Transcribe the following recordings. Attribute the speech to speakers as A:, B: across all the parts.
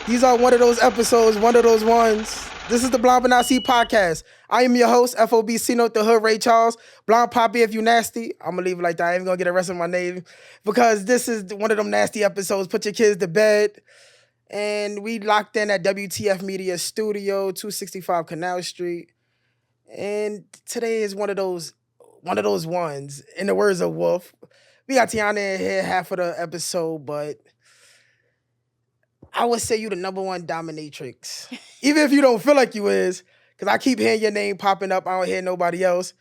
A: These are one of those episodes, one of those ones. This is the BBNIC podcast. I am your host, FOBC Note, the Hood Ray Charles. Blonde Poppy, if you nasty. I'm going to leave it like that. I ain't going to get the rest of my name because this is one of them nasty episodes. Put your kids to bed. And we locked in at WTF Media Studio, 265 Canal Street. And today is one of those ones. In the words of Wolf, we got Tiana in here half of the episode, but I would say you the number one dominatrix. Even if you don't feel like you is, because I keep hearing your name popping up. I don't hear nobody else.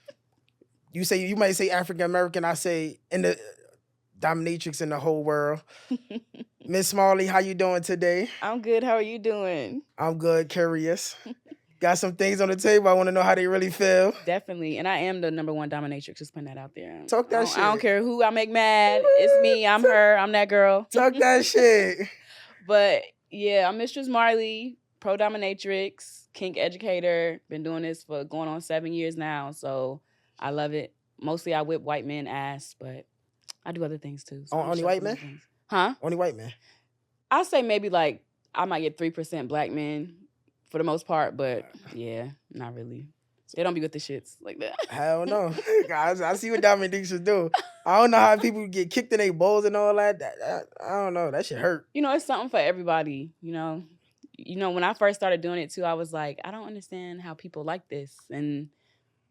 A: You might say African American. I say in the dominatrix in the whole world. Miss Marley, how you doing today?
B: I'm good. How are you doing?
A: I'm good, curious. Got some things on the table. I want to know how they really feel.
B: Definitely. And I am the number one dominatrix. Just putting that out there.
A: Talk that shit.
B: I don't care who I make mad. It's me. I'm her. I'm that girl.
A: Talk that shit.
B: But yeah, I'm Mistress Marley, pro dominatrix, kink educator. Been doing this for going on 7 years now. So I love it. Mostly I whip white men ass, but I do other things too. So
A: Only white men?
B: Huh?
A: Only white men?
B: I'll say maybe like I might get 3% black men for the most part, but yeah, not really. They don't be with the shits like that.
A: Hell no. Guys, I see what dominatrixes do. I don't know how people get kicked in their balls and all that. I don't know. That shit hurt.
B: You know, it's something for everybody, you know. When I first started doing it too, I was like, I don't understand how people like this. And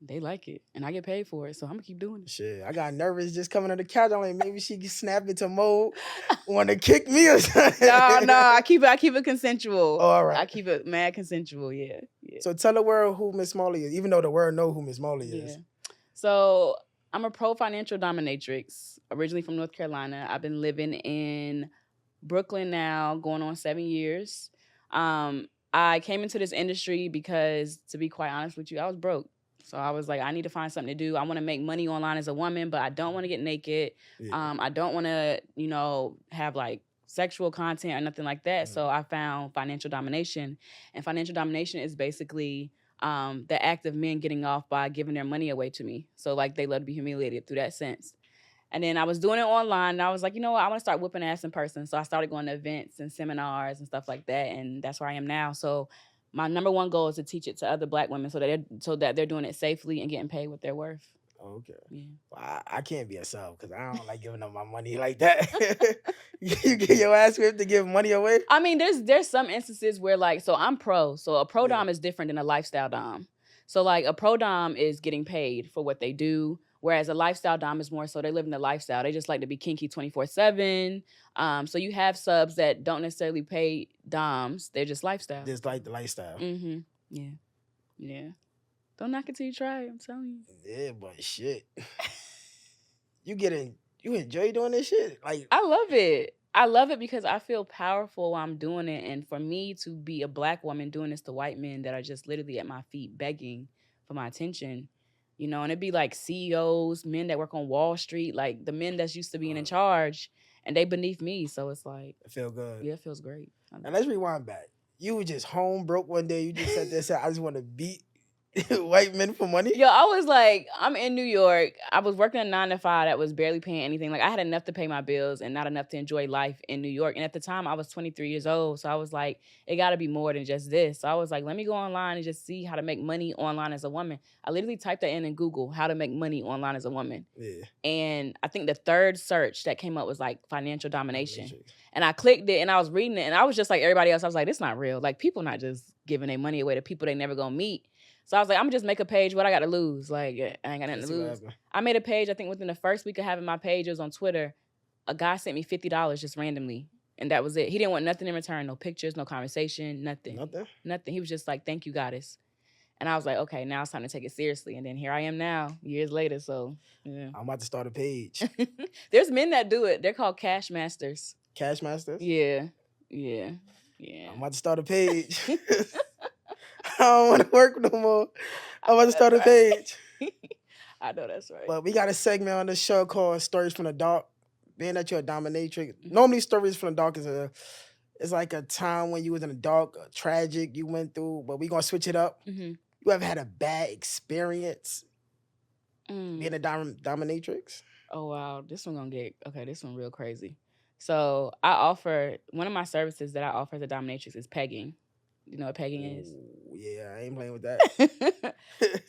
B: they like it. And I get paid for it. So I'm going to keep doing it.
A: Shit, I got nervous just coming to the couch. I'm like, maybe she can snap into mode, want to kick me or something.
B: No, I keep it consensual.
A: Oh, all right.
B: I keep it mad consensual, yeah.
A: So tell the world who Miss Marley is, even though the world know who Miss Marley is.
B: So I'm a pro financial dominatrix, originally from North Carolina. I've been living in Brooklyn now, going on 7 years. I came into this industry because, to be quite honest with you, I was broke. So I was like, I need to find something to do. I want to make money online as a woman, but I don't want to get naked. Yeah. I don't want to, have like sexual content or nothing like that. So I found financial domination. And financial domination is basically the act of men getting off by giving their money away to me. So like they love to be humiliated through that sense. And then I was doing it online and I was like, you know what? I want to start whipping ass in person. So I started going to events and seminars and stuff like that. And that's where I am now. So my number one goal is to teach it to other black women so that they're doing it safely and getting paid what they're worth.
A: Okay.
B: Yeah.
A: Well, I can't be a sub because I don't like giving up my money like that. You get your ass whipped to give money away?
B: I mean, there's some instances where so I'm pro. So a pro dom is different than a lifestyle dom. So like a pro dom is getting paid for what they do. Whereas a lifestyle dom is more so they live in the lifestyle. They just like to be kinky 24/7. So you have subs that don't necessarily pay doms. They're just lifestyle.
A: Just like the lifestyle.
B: Mm-hmm. Yeah. Yeah. Don't knock it till you try it, I'm telling you.
A: Yeah, but shit. You enjoy doing this shit? Like
B: I love it. I love it because I feel powerful while I'm doing it. And for me to be a black woman doing this to white men that are just literally at my feet begging for my attention, and it'd be like CEOs, men that work on Wall Street, like the men that's used to being in charge, and they beneath me. So it's like...
A: It feels good.
B: Yeah, it feels great.
A: Now let's rewind back. You were just home broke one day. You just said this, I just want to beat white men for money?
B: Yo, I was like, I'm in New York. I was working a 9-to-5 that was barely paying anything. Like I had enough to pay my bills and not enough to enjoy life in New York. And at the time I was 23 years old. So I was like, it gotta be more than just this. So I was like, let me go online and just see how to make money online as a woman. I literally typed that in Google, how to make money online as a woman.
A: Yeah.
B: And I think the third search that came up was like financial domination. And I clicked it and I was reading it and I was just like everybody else. I was like, this not real. Like people not just giving their money away to people they never gonna meet. So I was like, I'm gonna just make a page. What I got to lose? Like, I ain't got nothing to lose. I made a page. I think within the first week of having my page, it was on Twitter. A guy sent me $50 just randomly, and that was it. He didn't want nothing in return. No pictures, no conversation, nothing. Nothing. He was just like, "Thank you, goddess." And I was like, "Okay, now it's time to take it seriously." And then here I am now, years later. So yeah,
A: I'm about to start a page.
B: There's men that do it. They're called cash masters.
A: Cash masters?
B: Yeah.
A: I'm about to start a page. I don't want to work no more. I'm about to start a page.
B: I know that's right.
A: But we got a segment on the show called Stories from the Dark. Being that you're a dominatrix, normally Stories from the Dark is like a time when you was in the dark, tragic you went through, but we gonna switch it up.
B: Mm-hmm.
A: You ever had a bad experience being a dominatrix?
B: Oh wow, this one real crazy. So I offer one of my services that I offer as a dominatrix is pegging. You know what pegging is?
A: Ooh, yeah, I ain't playing with that.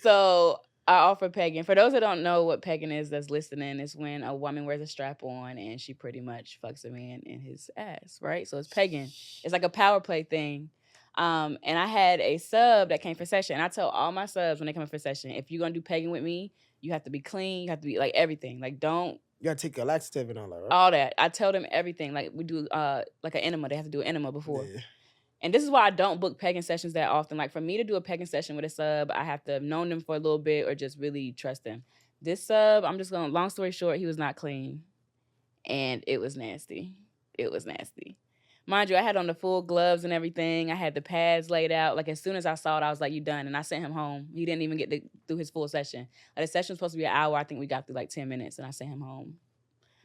B: So I offer pegging. For those that don't know what pegging is that's listening, it's when a woman wears a strap on and she pretty much fucks a man in his ass, right? So it's pegging. It's like a power play thing. And I had a sub that came for session. And I tell all my subs when they come in for session, if you're gonna do pegging with me, you have to be clean, you have to be like everything. Like don't
A: You gotta take a laxative and all that, right?
B: all that. I tell them everything. Like we do like an enema. They have to do an enema before.
A: Yeah.
B: And this is why I don't book pegging sessions that often. Like for me to do a pegging session with a sub, I have to have known them for a little bit or just really trust them. This sub, I'm just going, long story short, he was not clean. And it was nasty. It was nasty. Mind you, I had on the full gloves and everything. I had the pads laid out. Like as soon as I saw it, I was like, you done. And I sent him home. He didn't even get to do his full session. Like the session was supposed to be an hour. I think we got through like 10 minutes and I sent him home.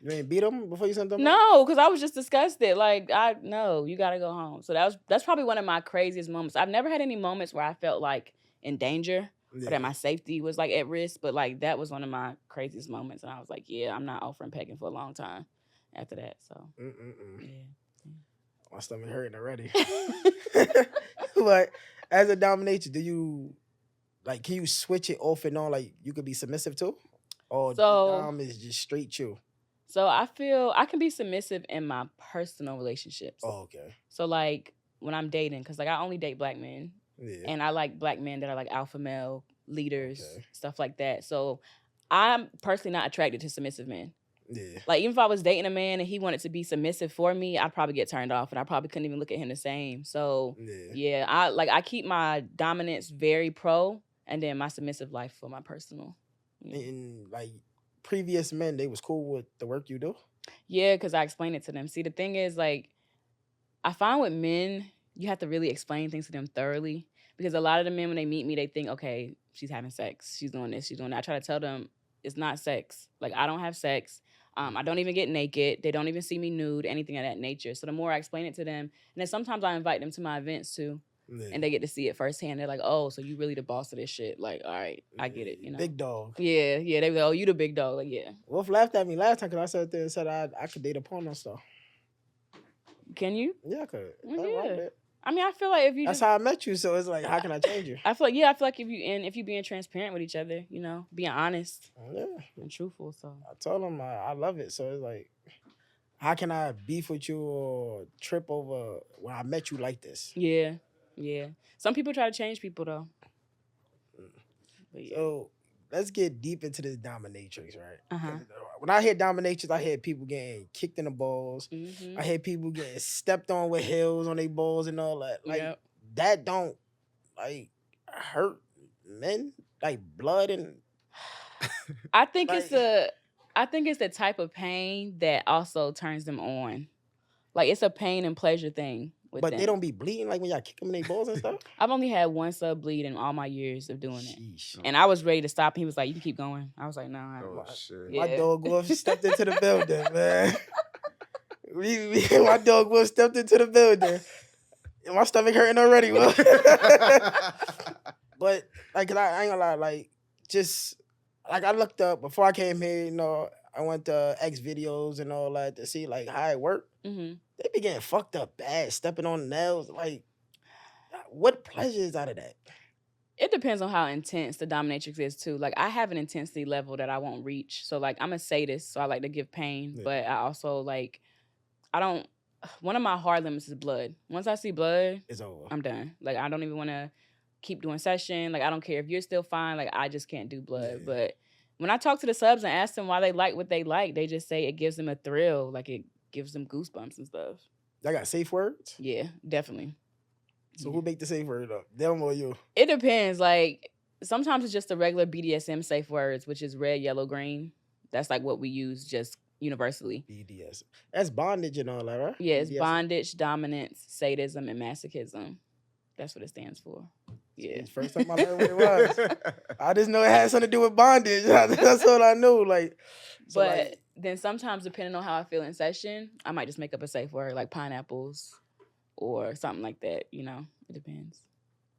A: You ain't beat him before you sent them?
B: No, because I was just disgusted. Like, no, you gotta go home. So that's probably one of my craziest moments. I've never had any moments where I felt like in danger or that my safety was like at risk, but like that was one of my craziest moments. And I was like, yeah, I'm not offering pegging for a long time after that. So yeah.
A: My stomach hurting already. But as a dominatrix, do you like can you switch it off and on? Like you could be submissive too? Or Dom is just straight you?
B: So I feel I can be submissive in my personal relationships.
A: Oh, okay.
B: So like when I'm dating, because like I only date black men.
A: Yeah.
B: And I like black men that are like alpha male leaders, stuff like that. So I'm personally not attracted to submissive men.
A: Yeah.
B: Like even if I was dating a man and he wanted to be submissive for me, I'd probably get turned off and I probably couldn't even look at him the same. So yeah, I keep my dominance very pro and then my submissive life for my personal.
A: Yeah. And like previous men, they was cool with the work you do?
B: Yeah, because I explained it to them. See, the thing is, like, I find with men, you have to really explain things to them thoroughly. Because a lot of the men, when they meet me, they think, okay, she's having sex. She's doing this, she's doing that. I try to tell them it's not sex. Like, I don't have sex. I don't even get naked. They don't even see me nude, anything of that nature. So the more I explain it to them, and then sometimes I invite them to my events too. Yeah. And they get to see it firsthand. They're like, oh, so you really the boss of this shit. Like, all right, I get it, you know.
A: Big dog.
B: Yeah. They be like, oh, you the big dog. Like, yeah.
A: Wolf laughed at me last time because I sat there and said I could date a porno star.
B: Can you?
A: Yeah, I could.
B: Yeah. I mean, I feel like if you
A: that's how I met you, so it's like, how can I change you?
B: I feel like if you being transparent with each other, you know, being honest and truthful. So
A: I told him I love it. So it's like, how can I beef with you or trip over when I met you like this?
B: Yeah. Some people try to change people though.
A: But yeah. So let's get deep into this dominatrix, right?
B: Uh-huh.
A: When I hear dominatrix, I hear people getting kicked in the balls.
B: Mm-hmm.
A: I hear people getting stepped on with heels on their balls and all that. Like that don't like hurt men, like blood and.
B: I think it's the type of pain that also turns them on. Like it's a pain and pleasure thing.
A: But they don't be bleeding like when y'all kick them in their balls and stuff?
B: I've only had one sub bleed in all my years of doing it. And I was ready to stop. He was like, you can keep going. I was like, no.
A: Shit. My dog Wolf stepped into the building, man. My dog Wolf stepped into the building. And my stomach hurting already, Wolf. But, like, I ain't gonna lie, like, just, like, I looked up, before I came here, you know, I went to X videos and all that to see, like, how it worked.
B: Mm-hmm.
A: They be getting fucked up bad, stepping on nails. Like, what pleasure is out of that?
B: It depends on how intense the dominatrix is, too. Like, I have an intensity level that I won't reach. So, like, I'm a sadist, so I like to give pain. Yeah. But I also, like, one of my hard limits is blood. Once I see blood,
A: it's over.
B: I'm done. Like, I don't even want to keep doing session. Like, I don't care if you're still fine. Like, I just can't do blood. Yeah. But when I talk to the subs and ask them why they like what they like, they just say it gives them a thrill. Like, it gives them goosebumps and stuff.
A: Y'all got safe words?
B: Yeah, definitely.
A: So who make the safe word up? Them or you?
B: It depends. Like, sometimes it's just the regular BDSM safe words, which is red, yellow, green. That's like what we use just universally.
A: BDSM. That's bondage and all that, right?
B: Yeah, it's BDSM. Bondage, dominance, sadism, and masochism. That's what it stands for. Yeah.
A: First time I learned what it was. I just know it had something to do with bondage. That's all I knew. Like,
B: so but like, then sometimes, depending on how I feel in session, I might just make up a safe word like pineapples or something like that. You know, it depends.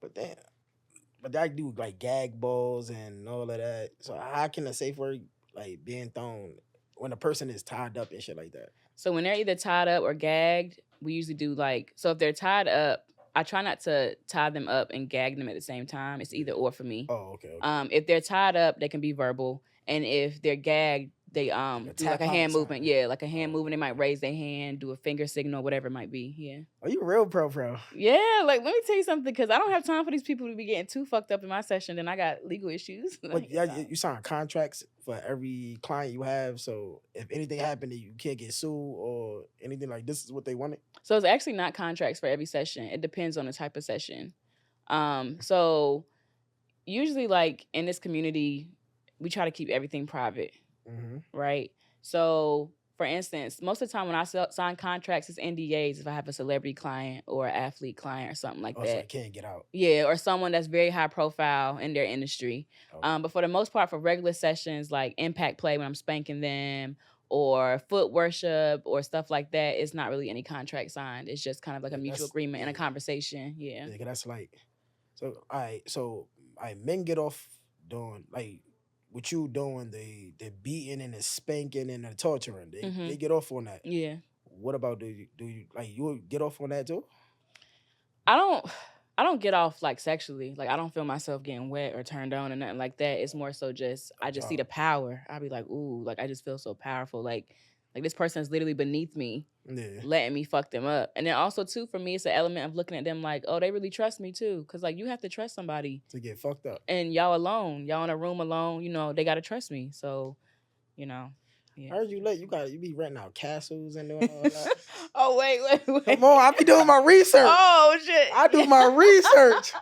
A: But I do like gag balls and all of that. So how can a safe word like being thrown when a person is tied up and shit like that?
B: So when they're either tied up or gagged, we usually do like, so if they're tied up, I try not to tie them up and gag them at the same time. It's either or for me.
A: Oh, okay.
B: If they're tied up, they can be verbal, and if they're gagged, they do like a hand movement. Yeah, like a hand movement. They might raise their hand, do a finger signal, whatever it might be. Yeah.
A: Are you real pro?
B: Yeah, like let me tell you something, because I don't have time for these people to be getting too fucked up in my session. Then I got legal issues.
A: But you sign contracts for every client you have, so if anything happened, you can't get sued or anything like this is what they wanted.
B: So it's actually not contracts for every session. It depends on the type of session. So usually, like in this community, we try to keep everything private, right? So, for instance, most of the time when I sign contracts, it's NDAs if I have a celebrity client or an athlete client or something like that.
A: So it can't get out.
B: Yeah, or someone that's very high profile in their industry. Okay. But for the most part, for regular sessions like impact play when I'm spanking them, or foot worship or stuff like that, it's not really any contract signed. It's just kind of like a mutual agreement and a conversation. Yeah.
A: Yeah, that's like, so men get off doing like what you doing, the beating and the spanking and the torturing. They get off on that.
B: Yeah.
A: What about do you like you get off on that too?
B: I don't get off like sexually. Like I don't feel myself getting wet or turned on or nothing like that. It's more so just I just see the power. I'll be like, ooh, like I just feel so powerful. Like this person is literally beneath me, letting me fuck them up. And then also too, for me, it's an element of looking at them like, oh, they really trust me too. Cause like you have to trust somebody
A: to get fucked up.
B: And y'all alone, y'all in a room alone, you know, they gotta trust me. So, you know.
A: Yeah. I heard you be renting out castles and doing all that.
B: Oh, wait.
A: Come on, I be doing my research.
B: Oh, shit.
A: I do my research.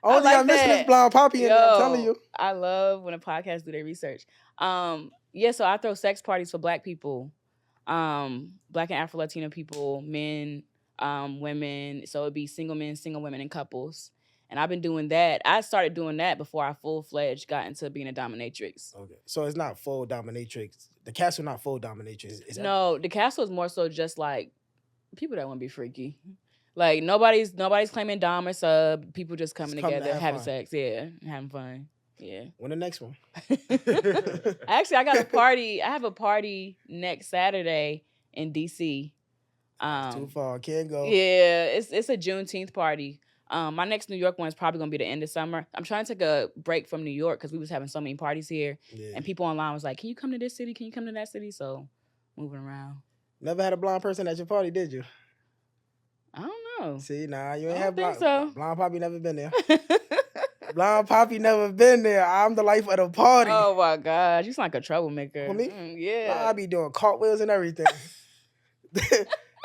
A: I only got Mistress Blonde Poppy in there, I'm telling you.
B: I love when a podcast do their research. Yeah, so I throw sex parties for Black people, Black and Afro-Latino people, men, women. So it'd be single men, single women, and couples. And I've been doing that. I started doing that before I full-fledged got into being a dominatrix.
A: Okay. So it's not full dominatrix. The castle not full dominatrix.
B: No, the castle is more so just like people that want to be freaky. Like nobody's claiming dom or sub. People just coming together, having sex. Yeah, having fun. Yeah.
A: When the next one?
B: Actually, I have a party next Saturday in DC.
A: Too far. Can't go.
B: Yeah, it's a Juneteenth party. My next New York one is probably gonna be the end of summer. I'm trying to take a break from New York because we was having so many parties here, and people online was like, "Can you come to this city? Can you come to that city?" So, moving around.
A: Never had a blonde person at your party, did you?
B: I don't know.
A: See, nah, you ain't have blonde.
B: So.
A: Blonde Poppy never been there. Blonde Poppy never been there. I'm the life of the party.
B: Oh my God, you sound like a troublemaker.
A: For me?
B: Yeah.
A: I be doing cartwheels and everything.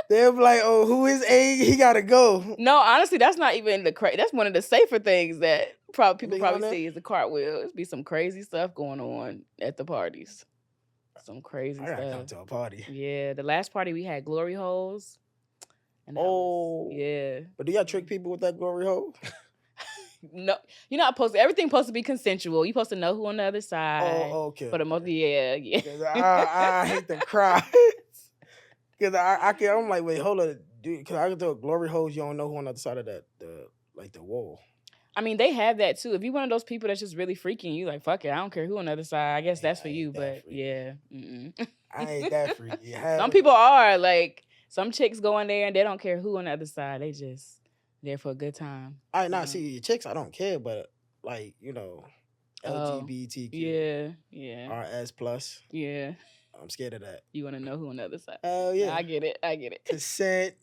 A: They'll be like, oh, who is A? He gotta go.
B: No, honestly, that's not even that's one of the safer things that people probably see is the cartwheel. It'd be some crazy stuff going on at the parties. Some crazy stuff. I
A: gotta come to a party.
B: Yeah, the last party we had glory holes. And yeah.
A: But do y'all trick people with that glory hole?
B: No, you're not supposed to. Everything supposed to be consensual. You're supposed to know who on the other side.
A: Oh, okay.
B: For the most, yeah.
A: I hate to cry. Because I'm like, wait, hold on, dude. Because I can throw glory holes. You don't know who on the other side of that, the wall.
B: I mean, they have that too. If you're one of those people that's just really freaking, you like, fuck it, I don't care who on the other side. I guess that's for you, but yeah.
A: I ain't that freaky.
B: Some people are like, some chicks go in there and they don't care who on the other side. They just there for a good time.
A: I not see your chicks. I don't care, but like LGBTQ, RS plus.
B: Yeah.
A: I'm scared of that.
B: You want to know who on the other side?
A: Oh, yeah.
B: I get it.
A: Consent.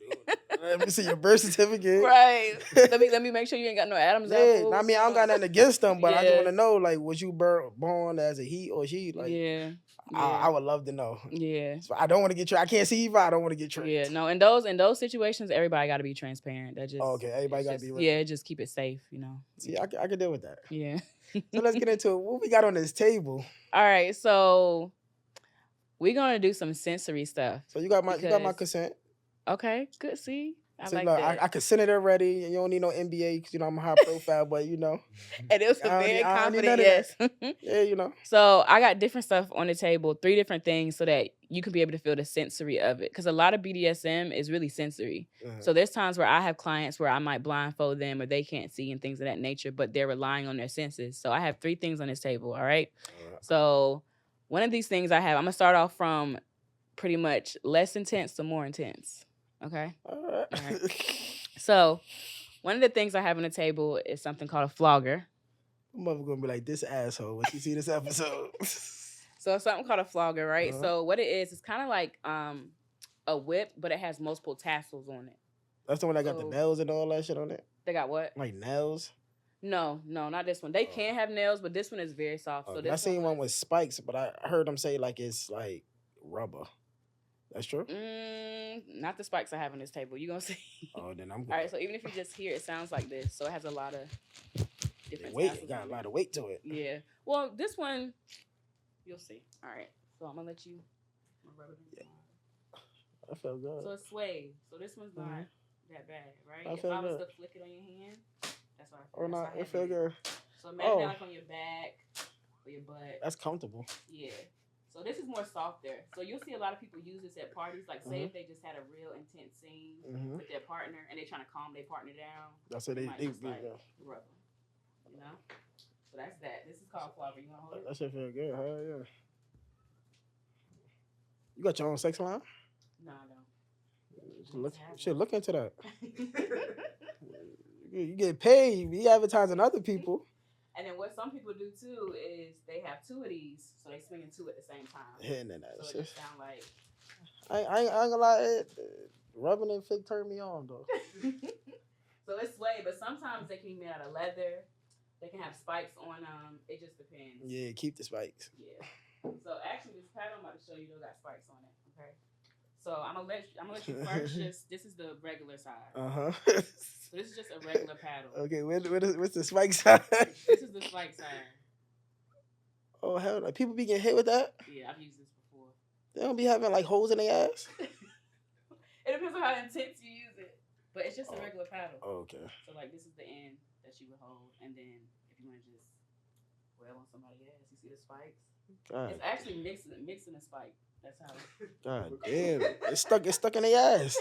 A: Let me see your birth certificate.
B: Right. let me make sure you ain't got no Adam's apples.
A: I mean, I don't got nothing against them, but I just want to know, like, was you born as a he or she? Like, I would love to know.
B: Yeah.
A: So I don't want to get tricked. I can't see you, but I don't want to get tricked.
B: Yeah. No, in those situations, everybody got to be transparent. That just
A: okay. Everybody got to be real.
B: Yeah. Just keep it safe.
A: See, I can deal with that.
B: Yeah.
A: So let's get into it. What we got on this table?
B: All right. So we're gonna do some sensory stuff.
A: So you got my consent.
B: Okay, good. See,
A: I consented already. You don't need no NBA because I'm a high profile, but
B: And it was a very confident yes.
A: Yeah,
B: So I got different stuff on the table, 3 different things, so that you can be able to feel the sensory of it. Because a lot of BDSM is really sensory. So there's times where I have clients where I might blindfold them or they can't see and things of that nature, but they're relying on their senses. So I have 3 things on this table. All right. So one of these things I'm going to start off from pretty much less intense to more intense. Okay.
A: All right.
B: All right. So one of the things I have on the table is something called a flogger.
A: Mother gonna be like this asshole when she see this episode.
B: So something called a flogger, right?
A: Uh-huh.
B: So what it is, it's kind of like a whip, but it has multiple tassels on it.
A: That's the one that got the
B: So-
A: nails and all that shit on it.
B: They got what?
A: Like nails.
B: No, not this one. They can have nails, but this one is very soft. So
A: I
B: this
A: seen one
B: was-
A: with spikes, but I heard them say like it's like rubber. That's true.
B: Not the spikes I have on this table. You gonna see?
A: Oh, then I'm
B: All
A: good.
B: right. So even if you just hear, it sounds like this. So it has a lot of different.
A: Weight,
B: tassels
A: it got
B: on
A: a
B: it.
A: lot of weight to it.
B: Yeah. Well, this one, you'll see. All right. So I'm gonna let you. I'm gonna rub it in.
A: I feel good.
B: So it's suede. So this one's not
A: Mhm.
B: that bad, right?
A: I
B: If
A: feel
B: I was
A: good.
B: to flick it on your hand, that's what I feel.
A: Or
B: That's
A: not,
B: how
A: it
B: heavy
A: feel
B: it is.
A: good.
B: So imagine
A: Oh.
B: that like on your back or your butt.
A: That's comfortable.
B: Yeah. So this is more softer. So you'll see a lot of people use this at parties. Like say if they just had a real intense scene
A: Mm-hmm.
B: with their partner and they're trying to calm their partner down.
A: That's what they
B: might
A: they
B: just, like,
A: yeah.
B: rub them. You know? So that's that. This is called flogger. You want to hold it?
A: That shit feel good. Hell yeah. You got your own sex line?
B: No, I don't.
A: Look into that. You get paid. You be advertising other people.
B: And then what some people do too is they have two of these, so they swinging two at the same time.
A: Hitting in that
B: So it
A: shit.
B: just sound like.
A: I ain't gonna lie. Rubbing and fake turn me on though.
B: So it's suede, but sometimes they can be made out of leather. They can have spikes on them. It just depends.
A: Yeah, keep the spikes.
B: Yeah. So actually, this pattern I'm about to show you, got spikes on it. Okay. So I'm gonna let you first. This is the regular side. So this is just a regular paddle.
A: Okay, what's the spike side?
B: This is the spike side.
A: Oh hell no! People be getting hit with that.
B: Yeah, I've used this before.
A: They don't be having like holes in their ass.
B: It depends on how intense you use it, but it's just a regular paddle.
A: Oh, okay.
B: So like this is the end that you would hold, and then if you want to just wail on somebody's ass, you see the spikes.
A: God,
B: It's actually mixing a spike. That's how.
A: God damn! It's stuck in their ass.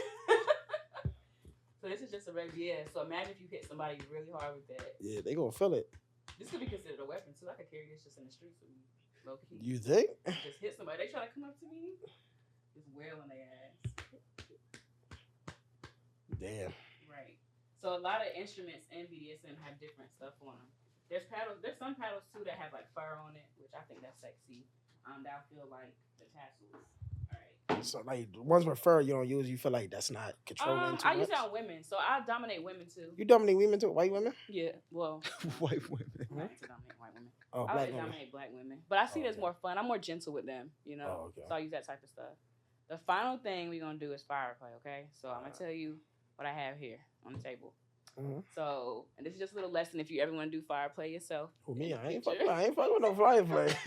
B: So this is just a regular. Yeah. So imagine if you hit somebody really hard with that.
A: Yeah, they gonna feel it.
B: This could be considered a weapon too. I could carry this just in the streets with me, low key.
A: You think?
B: Just hit somebody. They try to come up to me, just wail on their ass.
A: Damn.
B: Right. So a lot of instruments in BDSM have different stuff on them. There's paddles. There's some paddles too that have like fur on it, which I think that's sexy. That'll feel like the tassels. All right.
A: So like the ones with fur you don't use, you feel like that's not controlling too
B: I
A: much.
B: use it on women, so I dominate women too.
A: You dominate women too, white women?
B: Yeah. Well,
C: White women.
B: I like to dominate white women.
A: Oh,
B: I
A: black
B: like to
A: women.
B: dominate black women, but I see it as
A: okay.
B: more fun. I'm more gentle with them, you know.
A: Oh, okay.
B: So I use that type of stuff. The final thing we're gonna do is fire play. Okay. So I'm gonna tell you what I have here on the table.
A: Mhm.
B: So, and this is just a little lesson if you ever want to do fire play yourself.
A: Who
B: in
A: me?
B: the
A: I ain't
B: future.
A: fucking with no fly play.
B: Or if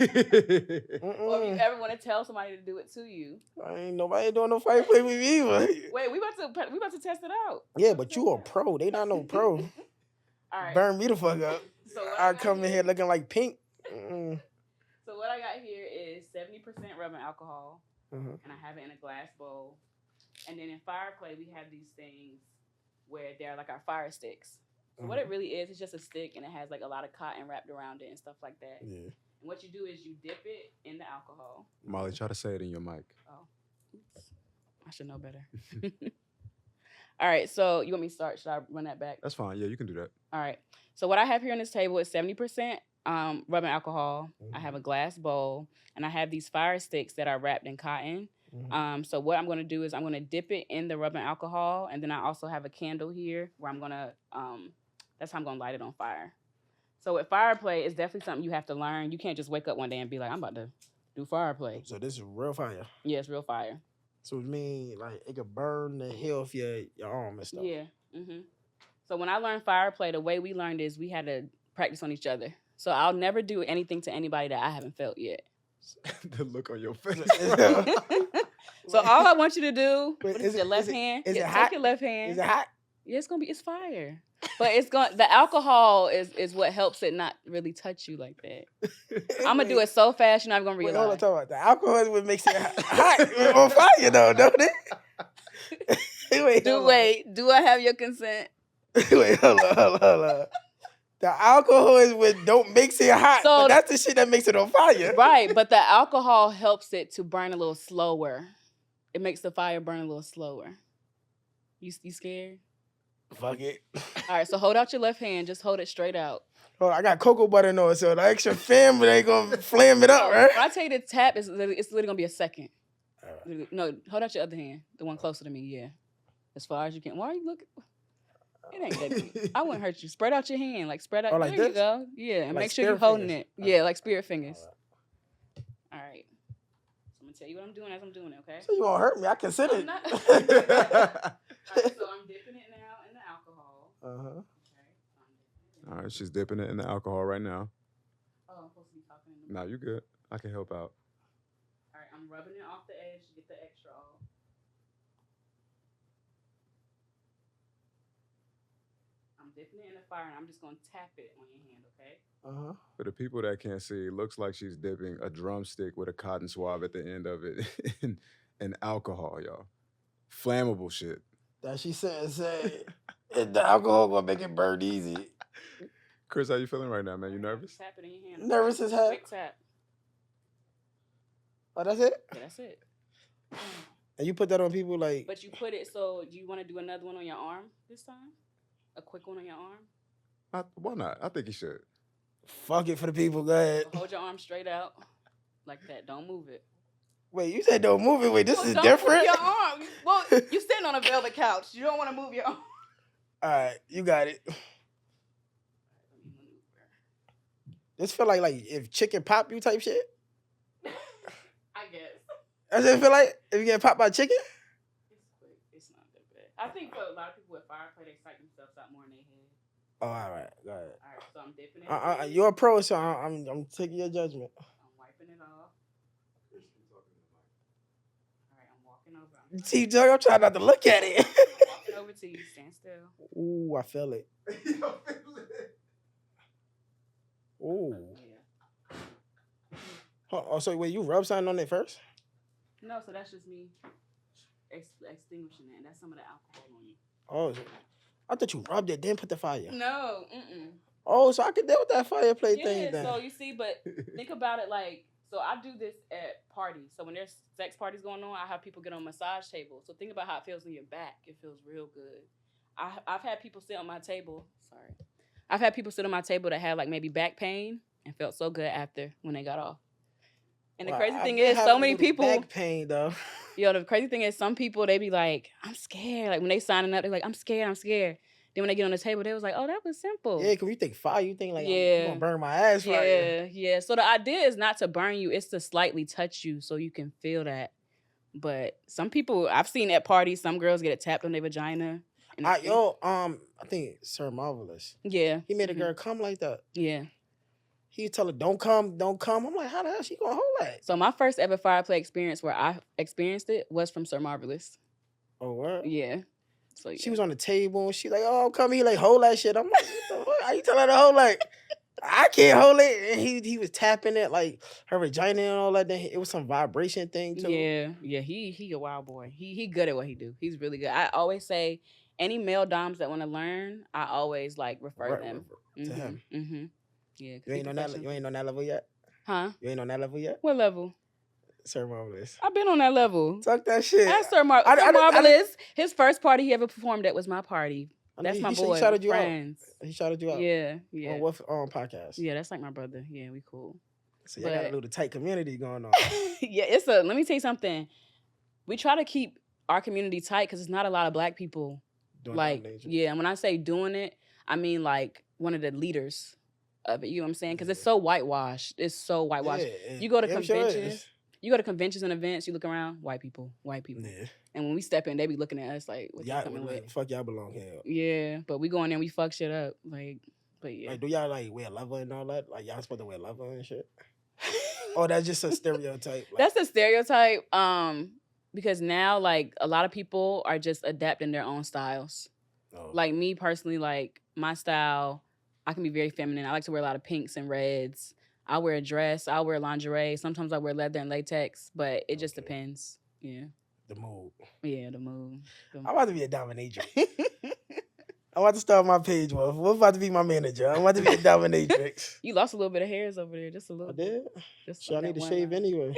B: you
A: Mm-mm.
B: ever want to tell somebody to do it to you.
A: Nobody doing no fight play with me either.
B: Wait, we about to test it out.
A: Yeah, but you a pro. They not no pro.
B: All right.
A: Burn me the fuck up.
B: So what
A: I
B: got
A: come in here looking like pink. Mm-mm.
B: So what I got here is 70% rubbing alcohol,
A: Mhm.
B: and I have it in a glass bowl. And then in fire play, we have these things where they're like our fire sticks. So what it really is, it's just a stick, and it has like a lot of cotton wrapped around it and stuff like that.
A: Yeah.
B: And what you do is you dip it in the alcohol.
C: Molly, try to say it in your mic.
B: Oops. I should know better. All right, so you want me to start? Should I run that back?
C: That's fine. Yeah, you can do that.
B: All right. So what I have here on this table is 70% rubbing alcohol. I have a glass bowl, and I have these fire sticks that are wrapped in cotton. So what I'm going to do is I'm going to dip it in the rubbing alcohol, and then I also have a candle here where I'm going to, that's how I'm going to light it on fire. So with fire play, it's definitely something you have to learn. You can't just wake up one day and be like, I'm about to do fire play.
A: So this is real fire.
B: Yeah, it's real fire.
A: So it mean like it could burn the hair off your arm and stuff.
B: Yeah. So when I learned fire play, the way we learned is we had to practice on each other. So I'll never do anything to anybody that I haven't felt yet.
C: The look on your face.
B: So all I want you to do
A: Wait,
B: is your left hand.
A: is it
B: Take
A: hot?
B: your left hand.
A: Is it hot?
B: Yeah, it's fire. But the alcohol is what helps it not really touch you like that. I'm gonna do it so fast you're not gonna
A: Wait,
B: realize.
A: hold on, talk about the alcohol is what makes it hot on fire though, don't it?
B: Do I have your consent?
A: Wait, hold on. The alcohol is what don't makes it hot.
B: So-
A: But that's the shit that makes it on fire.
B: Right, but the alcohol helps it to burn a little slower. it makes the fire burn a little slower. You scared?
A: Fuck it.
B: All right, so hold out your left hand. Just hold it straight out.
A: Oh, I got cocoa butter in it, so the extra family ain't gonna flame it up, right?
B: When I tell you to tap, it's literally gonna be a second. No, hold out your other hand, the one closer to me. Yeah, as far as you can. Why are you looking? It ain't that deep. I wouldn't hurt you. Spread out your hand, like spread out.
A: Oh, like
B: there
A: this?
B: you go. Yeah, and
A: Like
B: make sure you're
A: spirit
B: holding
A: fingers?
B: it. Yeah, like spirit fingers. All right. So I'm gonna tell you what I'm doing as I'm doing it. Okay.
A: So you gonna hurt me? I consider
B: I'm
A: it.
B: not. All right, so I'm dipping it now in the alcohol.
A: Uh-huh.
B: Okay.
C: All right, she's dipping it in the alcohol right now.
B: Oh, I'm supposed to be talking in the
C: Nah, you good. I can help out.
B: All right, I'm rubbing it off the edge to get the extra off. I'm dipping it in the fire, and I'm just gonna tap it on your hand, okay?
A: Uh-huh.
C: For the people that can't see, it looks like she's dipping a drumstick with a cotton swab at the end of it in alcohol, y'all. Flammable shit.
A: That she said, the alcohol gonna make it burn easy.
C: Chris, how you feeling right now, man? You nervous?
B: Tap it in your hand.
A: Nervous as hell.
B: Quick tap.
A: Oh, that's it?
B: Yeah, that's it.
A: And you put that on people like...
B: But you put it, so do you want to do another one on your arm this time? A quick one on your arm?
C: Why not? I think you should.
A: Fuck it for the people. Go ahead.
B: So hold your arm straight out like that. Don't move it.
A: Wait, you said don't move it. Wait, this
B: Well,
A: is
B: don't
A: different?
B: Move your arm. Well, you sitting on a velvet couch. You don't want to move your arm.
A: All right, you got it. This feel like if chicken pop you type shit?
B: I guess.
A: Does it feel like if you get popped by chicken?
B: It's quick. It's not that bad. I think for a lot of people with fire play, they psych themselves out more in their head.
A: Oh, all right. Go ahead.
B: All right, so I'm dipping it.
A: You're a pro, so I'm taking your judgment.
B: I'm wiping it off. All right, I'm walking over.
A: See, Doug, I'm trying not to look at it.
B: I'm walking over to you. Stand still.
A: Ooh, I feel it. Ooh.
B: Yeah.
A: Oh, so wait, you rub something on it first?
B: No, so that's just me extinguishing it. And that's some of the alcohol on you.
A: Oh, I thought you rubbed it, then put the fire.
B: No,
A: Oh, so I could deal with that fireplace thing
B: Yeah,
A: then.
B: so you see, but think about it like, so I do this at parties. So when there's sex parties going on, I have people get on massage tables. So think about how it feels in your back. It feels real good. I've had people sit on my table. Sorry. I've had people sit on my table that had like maybe back pain and felt so good after when they got off. And the crazy thing is, so many people.
A: Back pain though.
B: Yo, the crazy thing is, some people they be like, "I'm scared." Like when they signing up, they're like, "I'm scared. I'm scared." Then when they get on the table, they was like, "Oh, that was simple."
A: Yeah, because you think fire, you think like,
B: Yeah.
A: I'm gonna burn my ass fire.
B: Yeah, yeah. So the idea is not to burn you; it's to slightly touch you so you can feel that. But some people, I've seen at parties, some girls get it tapped on their vagina. And
A: I think Sir Marvelous.
B: yeah,
A: He made a girl come like that.
B: yeah.
A: He tell her, don't come. I'm like, how the hell she gonna hold that?
B: So my first ever fireplay experience where I experienced it was from Sir Marvelous.
A: Oh, what?
B: Yeah. So yeah.
A: She was on the table and she like, oh, come here, like, hold that shit. I'm like, what the fuck? How you tell her to hold like, I can't hold it. And he was tapping it, like, her vagina and all that. Then it was some vibration thing, too.
B: Yeah. He a wild boy. He good at what he do. He's really good. I always say, any male doms that want to learn, I always like refer them
A: to him.
B: Mm-hmm. Yeah.
A: You ain't on that level yet?
B: Huh?
A: You ain't on that level yet?
B: What level?
A: Sir Marvelous.
B: I've been on that level.
A: Talk that shit.
B: That's Sir Marvelous. His first party he ever performed at was my party. That's my boy.
A: He shouted you
B: friends.
A: out. He shouted you out.
B: Yeah.
A: On what podcast?
B: Yeah, that's like my brother. Yeah, we cool.
A: So you got a little tight community going on.
B: Yeah, let me tell you something. We try to keep our community tight because it's not a lot of black people. Yeah, and when I say doing it, I mean like one of the leaders of it. You know what I'm saying? Because it's so whitewashed.
A: Yeah,
B: you go to conventions. You go to conventions and events. You look around, white people.
A: Yeah.
B: And when we step in, they be looking at us like, "What you coming with?"
A: Fuck y'all belong here.
B: Yeah, but we go in there and we fuck shit up. But yeah.
A: Like, do y'all like wear leather and all that? Like y'all supposed to wear leather and shit? Oh, that's just a stereotype. Like,
B: that's a stereotype. Because now like a lot of people are just adapting their own styles. Oh. Like me personally, like my style, I can be very feminine. I like to wear a lot of pinks and reds. I wear a dress. I wear lingerie. Sometimes I wear leather and latex, but it just depends. Yeah.
A: The mood.
B: Yeah, the mood.
A: I'm about to be a dominatrix. I'm about to start my page, Wolf. Wolf about to be my manager. I'm about to be a dominatrix.
B: You lost a little bit of hairs over there, just a little.
A: I did?
B: Just
A: so I need to shave anyway.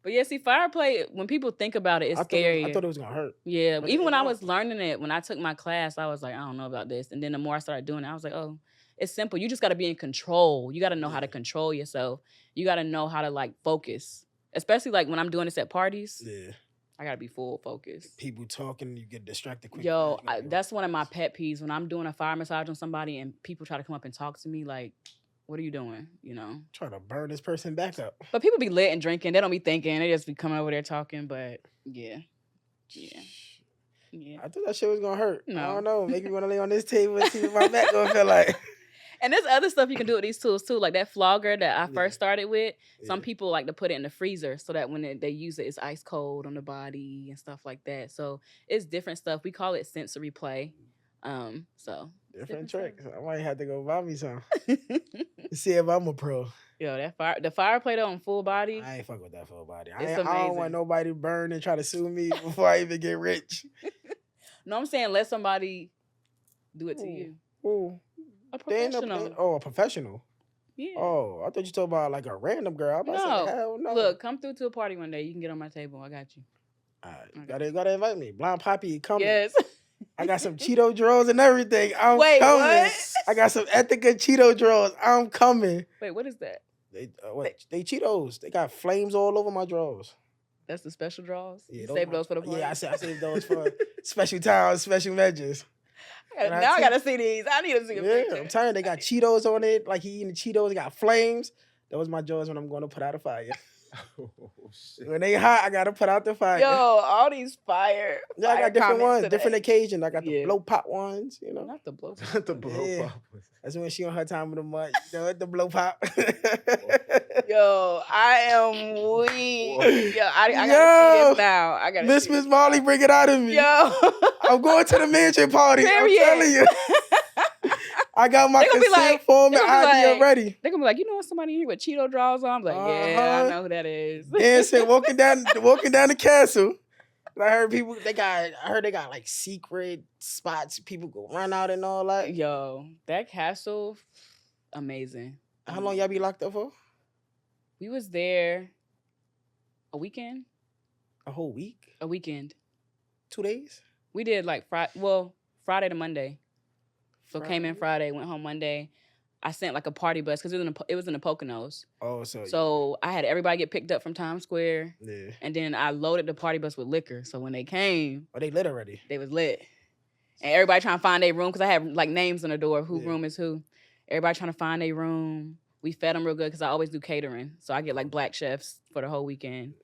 B: But yeah, see, fire play, when people think about it, it's scary.
A: I thought it was gonna hurt.
B: Yeah,
A: But
B: even when
A: it
B: I
A: don't.
B: was learning it, when I took my class, I was like, I don't know about this. And then the more I started doing it, I was like, oh, it's simple. You just got to be in control. You got to know how to control yourself. You got to know how to like focus, especially like when I'm doing this at parties.
A: Yeah.
B: I got to be full focus.
A: People talking, you get distracted quick.
B: Yo, that's one of my pet peeves when I'm doing a fire massage on somebody and people try to come up and talk to me like, what are you doing? You know,
A: trying to burn this person back up.
B: But people be lit and drinking. They don't be thinking. They just be coming over there talking. But yeah.
A: I thought that shit was gonna hurt.
B: No.
A: I don't know. Make me want to lay on this table and see what my back gonna feel like.
B: And there's other stuff you can do with these tools too. Like that flogger that I first started with. Some people like to put it in the freezer so that when they use it, it's ice cold on the body and stuff like that. So it's different stuff. We call it sensory play. So
A: different tricks. I might have to go buy me some. See if I'm a pro.
B: Yo, the fire play on full body.
A: I ain't fuck with that full body.
B: It's amazing.
A: I don't want nobody to burn and try to sue me before I even get rich.
B: No, I'm saying let somebody do it to you.
A: Ooh.
B: A professional.
A: A professional.
B: Yeah.
A: Oh, I thought you talking about like a random girl.
B: No.
A: Hell no.
B: Look, come through to a party one day. You can get on my table. I got you.
A: All right. Gotta invite me. Blonde Poppy coming.
B: Yes.
A: I got some Cheeto drawers and everything. I'm
B: Wait,
A: coming.
B: what?
A: I got some Ethica Cheeto drawers. I'm coming.
B: Wait, what is that?
A: They Cheetos. They got flames all over my drawers.
B: That's the special draws?
A: Yeah,
B: you save those for the party?
A: Yeah, I saved those for special times, special measures.
B: I gotta see these. I need to see a picture.
A: I'm telling you, they got Cheetos on it. Like he eating the Cheetos, they got flames. Those my drawers when I'm going to put out a fire.
C: Oh, shit.
A: When they hot, I gotta put out the fire.
B: Yo, all these fire.
A: Yeah, I got different ones,
B: today.
A: different occasions. I got the blow pop ones, you know.
B: Not the blow pop.
C: Not the blow pop.
A: That's when she on her time of the month, you know, the blow pop.
B: Yo, I am weak. Yo, I gotta see this now. I gotta
A: Mistress Marley, bring it out of me.
B: Yo.
A: I'm going to the mansion party.
B: Period.
A: I'm telling you. I got my consent form and ID ready.
B: They're gonna be like, you know somebody here with Cheeto draws on? I'm like, yeah, I know who that is.
A: Dancing, walking down the castle. I heard they got like secret spots people go run out and all that.
B: Yo, that castle, amazing.
A: How long y'all be locked up for?
B: We was there a weekend.
A: A whole week?
B: A weekend.
A: 2 days?
B: We did like Friday to Monday. So came in Friday, went home Monday. I sent like a party bus because it was in the Poconos.
A: Oh,
B: so I had everybody get picked up from Times Square.
A: Yeah.
B: And then I loaded the party bus with liquor. So when they came,
A: they lit already.
B: They was lit. And everybody trying to find their room because I have like names on the door of who room is who. Everybody trying to find their room. We fed them real good because I always do catering. So I get like black chefs for the whole weekend.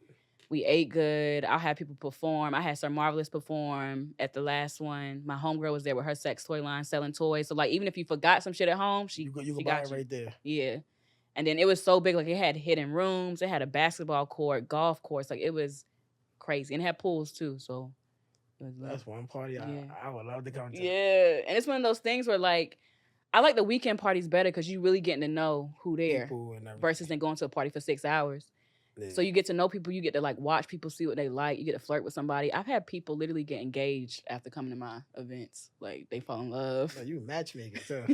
B: We ate good. I'll have people perform. I had Sir Marvelous perform at the last one. My homegirl was there with her sex toy line selling toys. So like even if you forgot some shit at home, she
A: you
B: got
A: buy it right there.
B: Yeah. And then it was so big, like it had hidden rooms. It had a basketball court, golf course. Like it was crazy. And it had pools too. So it was
A: that's one party I would love to come to.
B: Yeah. And it's one of those things where like I like the weekend parties better because you really getting to know who there versus than going to a party for 6 hours. Yeah. So you get to know people, you get to like watch people, see what they like, you get to flirt with somebody. I've had people literally get engaged after coming to my events. Like they fall in love.
A: Oh, you matchmaking too.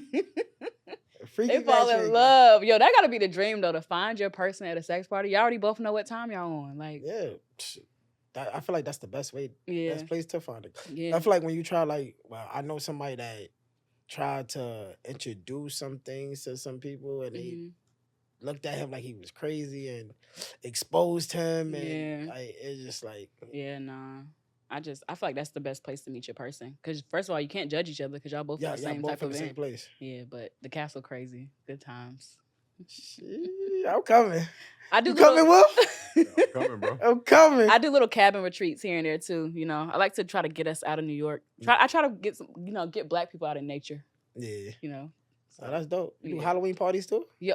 B: They fall in love. Yo, that gotta be the dream though, to find your person at a sex party. Y'all already both know what time y'all on. Like
A: I feel like that's the best way.
B: Yeah.
A: Best place to find it.
B: Yeah.
A: I feel like when you try I know somebody that tried to introduce some things to some people and they looked at him like he was crazy and exposed him and like it's just like
B: I feel like that's the best place to meet your person because first of all you can't judge each other because y'all both in the same type of
A: same place.
B: Yeah, but the castle crazy, good times.
A: I'm coming.
B: I do.
A: You coming, Wolf?
C: I'm coming, bro.
A: I'm coming.
B: I do little cabin retreats here and there too. You know, I like to try to get us out of New York. I try to get get black people out of nature.
A: Yeah.
B: You know.
A: So that's dope. You do Halloween parties too?
B: Yeah,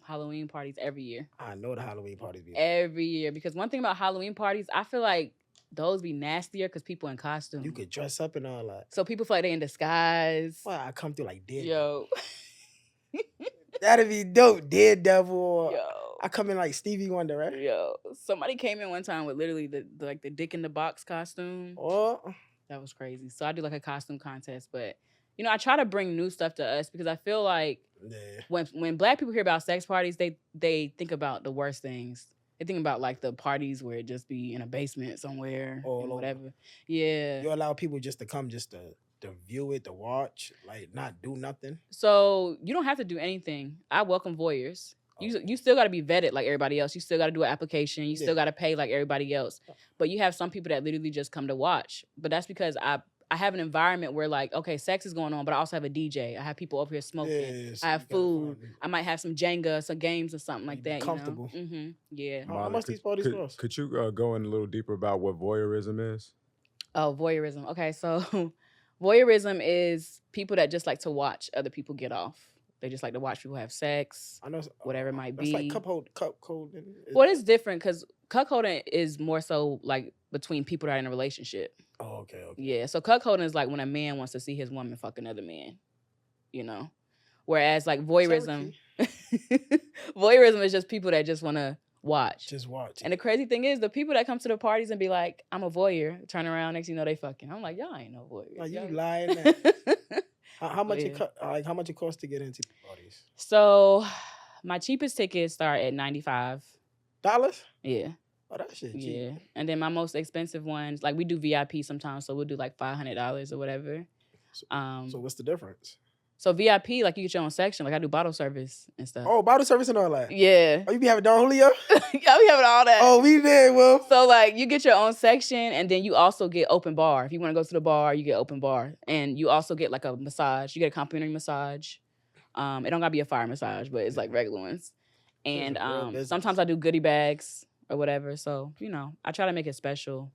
B: Halloween parties every year.
A: I know the Halloween parties be
B: every year because one thing about Halloween parties, I feel like those be nastier because people in costume.
A: You could dress up and all that.
B: So people feel like they in disguise.
A: Well, I come through like Daredevil.
B: Yo.
A: That'd be dope. Daredevil.
B: Yo.
A: I come in like Stevie Wonder, right?
B: Yo. Somebody came in one time with literally the Dick in the Box costume.
A: Oh.
B: That was crazy. So I do like a costume contest, but you know, I try to bring new stuff to us because I feel like when black people hear about sex parties, they think about the worst things. They think about like the parties where it just be in a basement somewhere
A: All
B: and
A: over.
B: whatever. Yeah.
A: You allow people just to come just to view it, to watch, like not do nothing.
B: So you don't have to do anything. I welcome voyeurs. You still got to be vetted like everybody else. You still got to do an application. You still got to pay like everybody else. But you have some people that literally just come to watch. But that's because I have an environment where like, okay, sex is going on, but I also have a DJ. I have people over here smoking. I have food. I might have some Jenga, some games or something like that.
A: Comfortable.
B: You know? Yeah.
A: How much these parties cost?
C: Could you go in a little deeper about what voyeurism is?
B: Oh, voyeurism. Okay, so voyeurism is people that just like to watch other people get off. They just like to watch people have sex,
A: I know
B: whatever it might
A: that's
B: be.
A: like cuckolding.
B: Well, it's different because cuckolding is more so like between people that are in a relationship.
A: Oh, okay.
B: Yeah, so cuckolding is like when a man wants to see his woman fuck another man, you know? Whereas like voyeurism, voyeurism is just people that just want to watch.
A: Just watch.
B: And the crazy thing is, the people that come to the parties and be like, I'm a voyeur, turn around, next thing you know, they fucking. I'm like, y'all ain't no voyeur.
A: Like, you
B: Y'all-
A: lying. How much how much it costs to get into parties?
B: So my cheapest tickets start at $95. Yeah.
A: Oh, that shit cheap.
B: Yeah. And then my most expensive ones, like we do VIP sometimes, so we'll do like $500 or whatever.
A: So what's the difference?
B: So VIP, like you get your own section. Like I do bottle service and stuff.
A: Oh, bottle service and all that.
B: Yeah.
A: Oh, you be having Don Julio?
B: Yeah, we having all that.
A: Oh, we did, well.
B: So like you get your own section and then you also get open bar. If you want to go to the bar, you get open bar. And you also get like a massage. You get a complimentary massage. It don't gotta be a fire massage, but it's like regular ones. And sometimes I do goodie bags or whatever. So, you know, I try to make it special.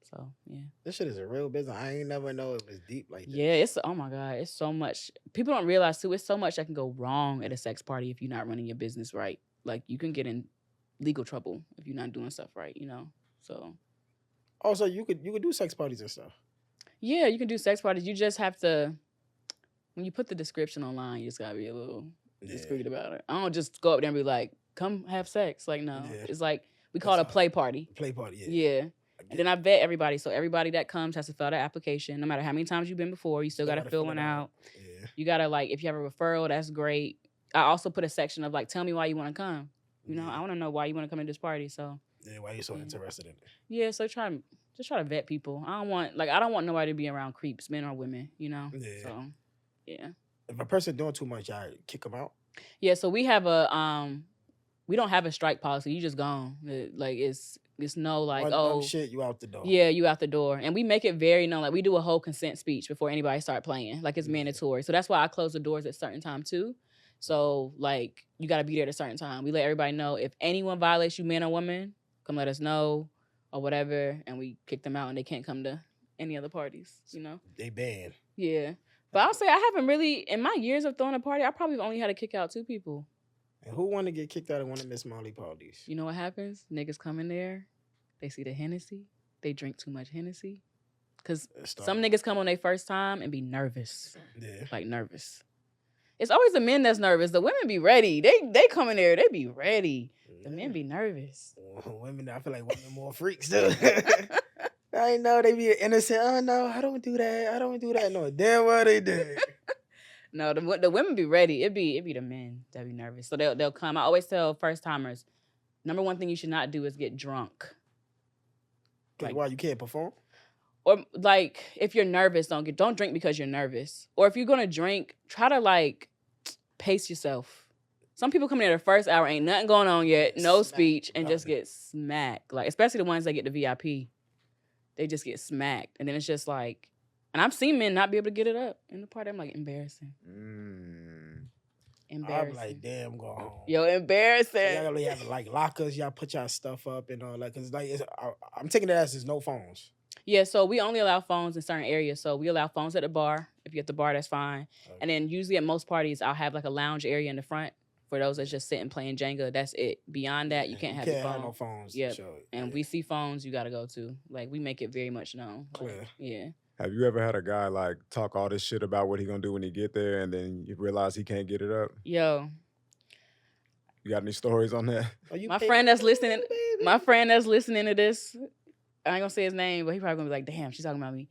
B: So, yeah.
A: This shit is a real business. I ain't never know it was deep like this.
B: Yeah, it's, oh my God, it's so much. People don't realize too, it's so much that can go wrong at a sex party if you're not running your business right. Like you can get in legal trouble if you're not doing stuff right, you know? So.
A: Oh, so you could do sex parties and stuff?
B: Yeah, you can do sex parties. You just have to, when you put the description online, you just gotta be a little discreet about it. I don't just go up there and be like, come have sex. Like, no. Yeah. It's like, we call it a play party.
A: Play party,
B: Yeah. And then I vet everybody. So everybody that comes has to fill out an application. No matter how many times you've been before, you still got to fill one out. Yeah. You got to, like, if you have a referral, that's great. I also put a section of, like, tell me why you want to come. You know, I want to know why you want to come to this party. So.
A: Yeah, why you so interested in it?
B: Yeah, so try to vet people. I don't want nobody to be around creeps, men or women, you know? Yeah. So, yeah.
A: If a person doing too much, I kick them out?
B: Yeah, so we have we don't have a strike policy. You just gone. Like, it's no like,
A: oh shit, you out the door.
B: Yeah, you out the door. And we make it very known. Like we do a whole consent speech before anybody start playing. Like it's mandatory. So that's why I close the doors at a certain time too. So like you gotta be there at a certain time. We let everybody know if anyone violates you, man or woman, come let us know or whatever. And we kick them out and they can't come to any other parties, you know?
A: They banned.
B: Yeah. But I'll say I haven't really, in my years of throwing a party, I probably only had to kick out 2 people.
A: And who want to get kicked out of one of Miss Marley parties?
B: You know what happens? Niggas come in there, they see the Hennessy, they drink too much Hennessy. Because some niggas come on their first time and be nervous. Yeah. Like nervous. It's always the men that's nervous. The women be ready. They come in there, they be ready. The men be nervous.
A: Women, I feel like women more freaks too. I know they be innocent. Oh no, I don't do that. No, damn well they did.
B: No, the women be ready. It be the men that be nervous. So they'll come. I always tell first timers, number one thing you should not do is get drunk.
A: Like, why you can't perform?
B: Or like if you're nervous, don't drink because you're nervous. Or if you're gonna drink, try to like pace yourself. Some people come in there the first hour, ain't nothing going on yet, no speech, and just get smacked. Like especially the ones that get the VIP, they just get smacked, and then it's just like. And I've seen men not be able to get it up in the party. I'm like, embarrassing. Embarrassing.
A: I'm like, damn, go home.
B: Yo, embarrassing.
A: Y'all really have like lockers. Y'all put y'all stuff up and all that. Cause like, I'm taking it as there's no phones.
B: Yeah, so we only allow phones in certain areas. So we allow phones at the bar. If you're at the bar, that's fine. Okay. And then usually at most parties, I'll have like a lounge area in the front for those that's just sitting playing Jenga. That's it. Beyond that, you can't have your phone.
A: Have no phones.
B: Yeah. And we see phones, you got to go to. Like, we make it very much known.
A: Clear.
B: Like, yeah.
C: Have you ever had a guy like talk all this shit about what he gonna do when he get there, and then you realize he can't get it up?
B: Yo,
C: you got any stories on that?
B: My friend that's listening to this, I ain't gonna say his name, but he probably gonna be like, "Damn, she's talking about me."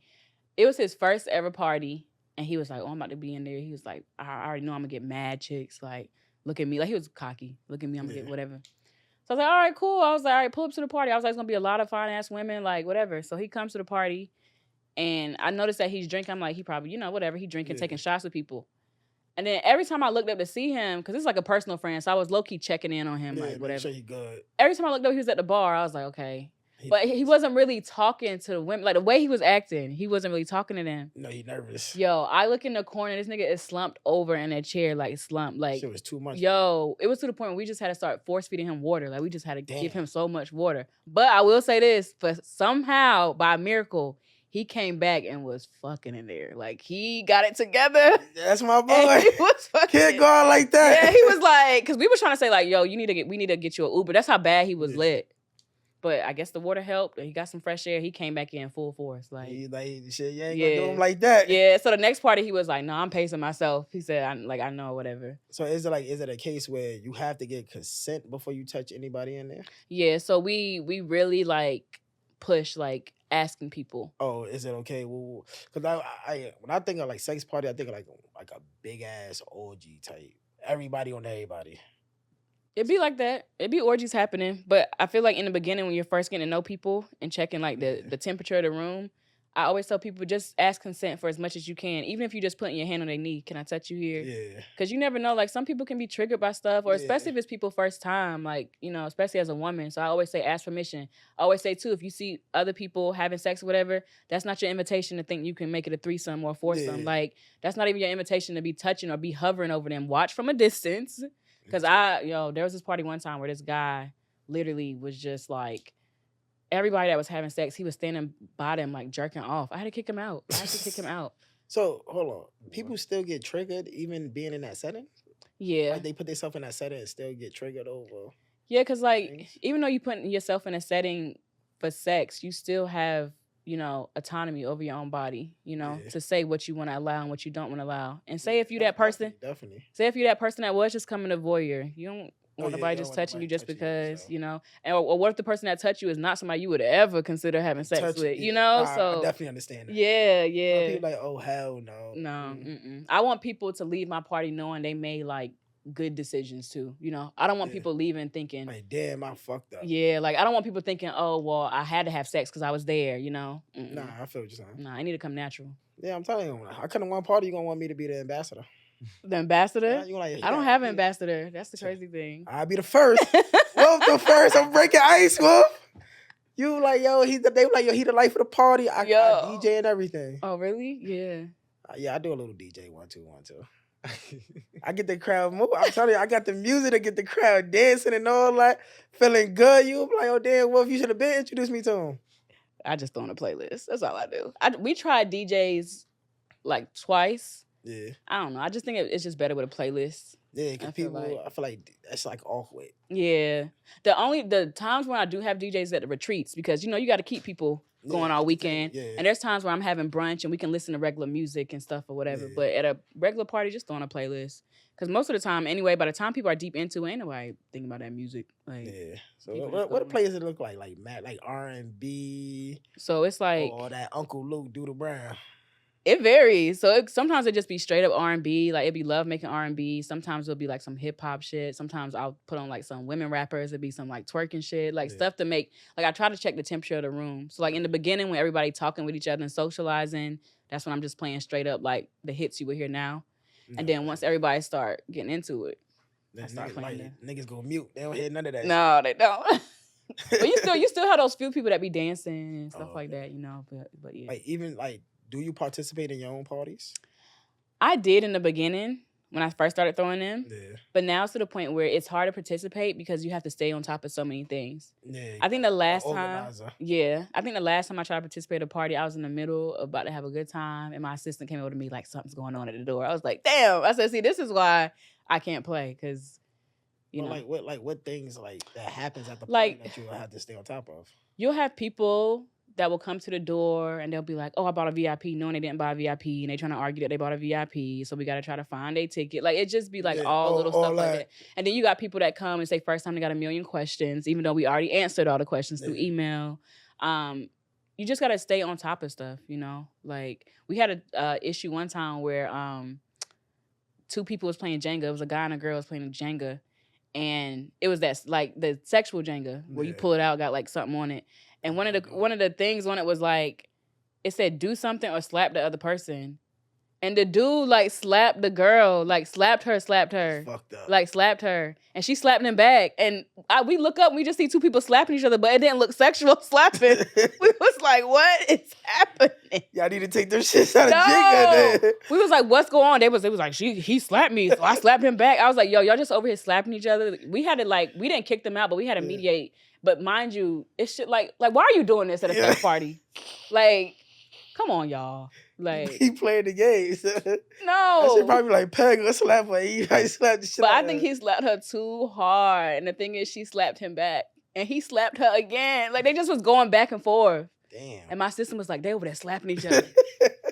B: It was his first ever party, and he was like, "Oh, I'm about to be in there." He was like, "I already know I'm gonna get mad chicks. Like, look at me." Like he was cocky. Look at me, I'm gonna get whatever. So I was like, all right, cool. I was like, all right, pull up to the party. I was like, it's going to be a lot of fine-ass women, like, whatever. So he comes to the party, and I noticed that he's drinking. I'm like, he probably, whatever. He drinking, taking shots with people. And then every time I looked up to see him, because it's like a personal friend, so I was low-key checking in on him, like, whatever.
A: Make sure he good.
B: Every time I looked up, he was at the bar. I was like, okay. But he wasn't really talking to the women. Like, the way he was acting, he wasn't really talking to them.
A: No, he nervous.
B: Yo, I look in the corner. This nigga is slumped over in a chair, like, slumped. Like,
A: shit was too much.
B: Yo, it was to the point where we just had to start force-feeding him water. Like, we just had to give him so much water. But I will say this, but somehow, by miracle, he came back and was fucking in there. Like, he got it together.
A: That's my boy.
B: He was fucking.
A: Can't go out like that.
B: Yeah, he was like, because we were trying to say, like, yo, we need to get you an Uber. That's how bad he was lit. But I guess the water helped. He got some fresh air. He came back in full force. Like,
A: shit, you ain't gonna do him like that.
B: Yeah. So the next party, he was like, no, I'm pacing myself. He said, I know, whatever.
A: So is it a case where you have to get consent before you touch anybody in there?
B: Yeah. So we really like push like asking people.
A: Oh, is it okay? Well, because I when I think of like sex party, I think of like a big ass orgy type. Everybody on everybody.
B: It'd be like that. It'd be orgies happening. But I feel like in the beginning when you're first getting to know people and checking like the temperature of the room, I always tell people just ask consent for as much as you can. Even if you just putting your hand on their knee. Can I touch you here?
A: Yeah.
B: Because you never know. Like some people can be triggered by stuff, or especially if it's people first time, like, especially as a woman. So I always say ask permission. I always say too, if you see other people having sex or whatever, that's not your invitation to think you can make it a threesome or a foursome.
A: Yeah.
B: Like that's not even your invitation to be touching or be hovering over them. Watch from a distance. Because there was this party one time where this guy literally was just like, everybody that was having sex, he was standing by them like jerking off. I had to kick him out.
A: So, hold on. People still get triggered even being in that setting?
B: Yeah.
A: Like they put themselves in that setting and still get triggered over?
B: Yeah, because like, even though you put yourself in a setting for sex, you still have, autonomy over your own body, to say what you want to allow and what you don't want to allow. And say if you that person,
A: definitely.
B: Say if you that person that was just coming to voyeur, you don't want nobody just touching you just because, or what if the person that touched you is not somebody you would ever consider having sex with,
A: I definitely understand that.
B: Yeah.
A: People like, oh, hell no.
B: No, I want people to leave my party knowing they made like good decisions too. I don't want people leaving thinking
A: like, damn, I fucked up.
B: Yeah, like I don't want people thinking, oh, well, I had to have sex because I was there,
A: Nah, I feel what you're saying.
B: Nah, I need to come natural.
A: Yeah, I'm telling you, I come to one party, you're gonna want me to be the ambassador.
B: The ambassador?
A: Yeah,
B: I don't have an ambassador. That's the crazy thing.
A: I'll be the first. Wolf the first. I'm breaking ice, Wolf. You like, yo, they were like, yo, he the life of the party. I DJ and everything.
B: Oh, really? Yeah.
A: Yeah, I do a little DJ 1 2 1 2. I get the crowd move. I'm telling you, I got the music to get the crowd dancing and all that. Feeling good. You be like, oh damn, Wolf, you should have been introduced me to him.
B: I just throw on a playlist. That's all I do. We tried DJs like twice.
A: Yeah.
B: I don't know. I just think it's just better with a playlist.
A: Yeah, because I feel like that's like awkward.
B: Yeah. The times when I do have DJs at the retreats, because you got to keep people going all weekend.
A: Yeah.
B: And there's times where I'm having brunch and we can listen to regular music and stuff or whatever. Yeah. But at a regular party, just throw on a playlist. Because most of the time, anyway, by the time people are deep into it, ain't nobody thinking about that music. Like,
A: yeah. So what a playlist it look like? Like R&B.
B: So it's like,
A: or that Uncle Luke, Doodle Brown.
B: It varies. So sometimes it just be straight up R&B. Like it'd be love making R&B. Sometimes it'll be like some hip hop shit. Sometimes I'll put on like some women rappers. It'd be some like twerking shit. Like stuff to make, like I try to check the temperature of the room. So like in the beginning when everybody talking with each other and socializing, that's when I'm just playing straight up like the hits you would hear now. And then once everybody start getting into it, I start playing
A: niggas go mute. They don't hear none of that.
B: No, they don't. But you still have those few people that be dancing and stuff like that, But yeah.
A: Like even like, do you participate in your own parties?
B: I did in the beginning when I first started throwing them.
A: Yeah.
B: But now it's to the point where it's hard to participate because you have to stay on top of so many things.
A: Yeah.
B: I think the last time I tried to participate at a party, I was in the middle about to have a good time, and my assistant came over to me like something's going on at the door. I was like, damn. I said, see, this is why I can't play because, you know.
A: What things like that happens at the party that you will have to stay on top of?
B: You'll have people that will come to the door and they'll be like, oh, I bought a VIP, knowing they didn't buy a VIP, and they trying to argue that they bought a VIP, so we got to try to find a ticket. Like, it just be like all little stuff like that. And then you got people that come and say first time they got a million questions, even though we already answered all the questions through email. You just got to stay on top of stuff, Like, we had a issue one time where two people was playing Jenga. It was a guy and a girl was playing Jenga. and it was that like the sexual Jenga where you pull it out, got like something on it, and one of the things on it was like it said do something or slap the other person. And the dude like slapped the girl, like slapped her,
A: Fucked up.
B: like slapped her, and she slapped him back. And we look up, and we just see two people slapping each other, but it didn't look sexual slapping. We was like, "What is happening?"
A: Y'all need to take them shits out of Jenga. Then.
B: We was like, "What's going on?" It was like he slapped me, so I slapped him back. I was like, "Yo, y'all just over here slapping each other." We had to like we didn't kick them out, but we had to mediate. But mind you, it's shit like why are you doing this at a sex party? Like, come on, y'all. Like
A: he playing the games.
B: No.
A: I should probably like peg or slap her. He slapped the shit
B: But
A: out
B: I
A: of
B: think
A: her.
B: he slapped her too hard. And the thing is, she slapped him back. And he slapped her again. Like, they just was going back and forth.
A: Damn.
B: And my sister was like, they over there slapping each other.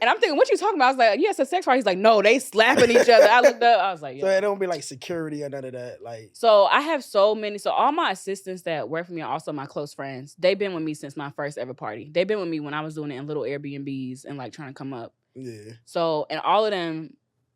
B: And I'm thinking, what you talking about? I was like, yeah, it's a sex party. He's like, no, they slapping each other. I looked up. I was like, yeah.
A: So it don't be like security or none of that. Like,
B: so I have so many. So all my assistants that work for me are also my close friends. They've been with me since my first ever party. They've been with me when I was doing it in little Airbnbs and like trying to come up.
A: yeah.
B: So, and all of them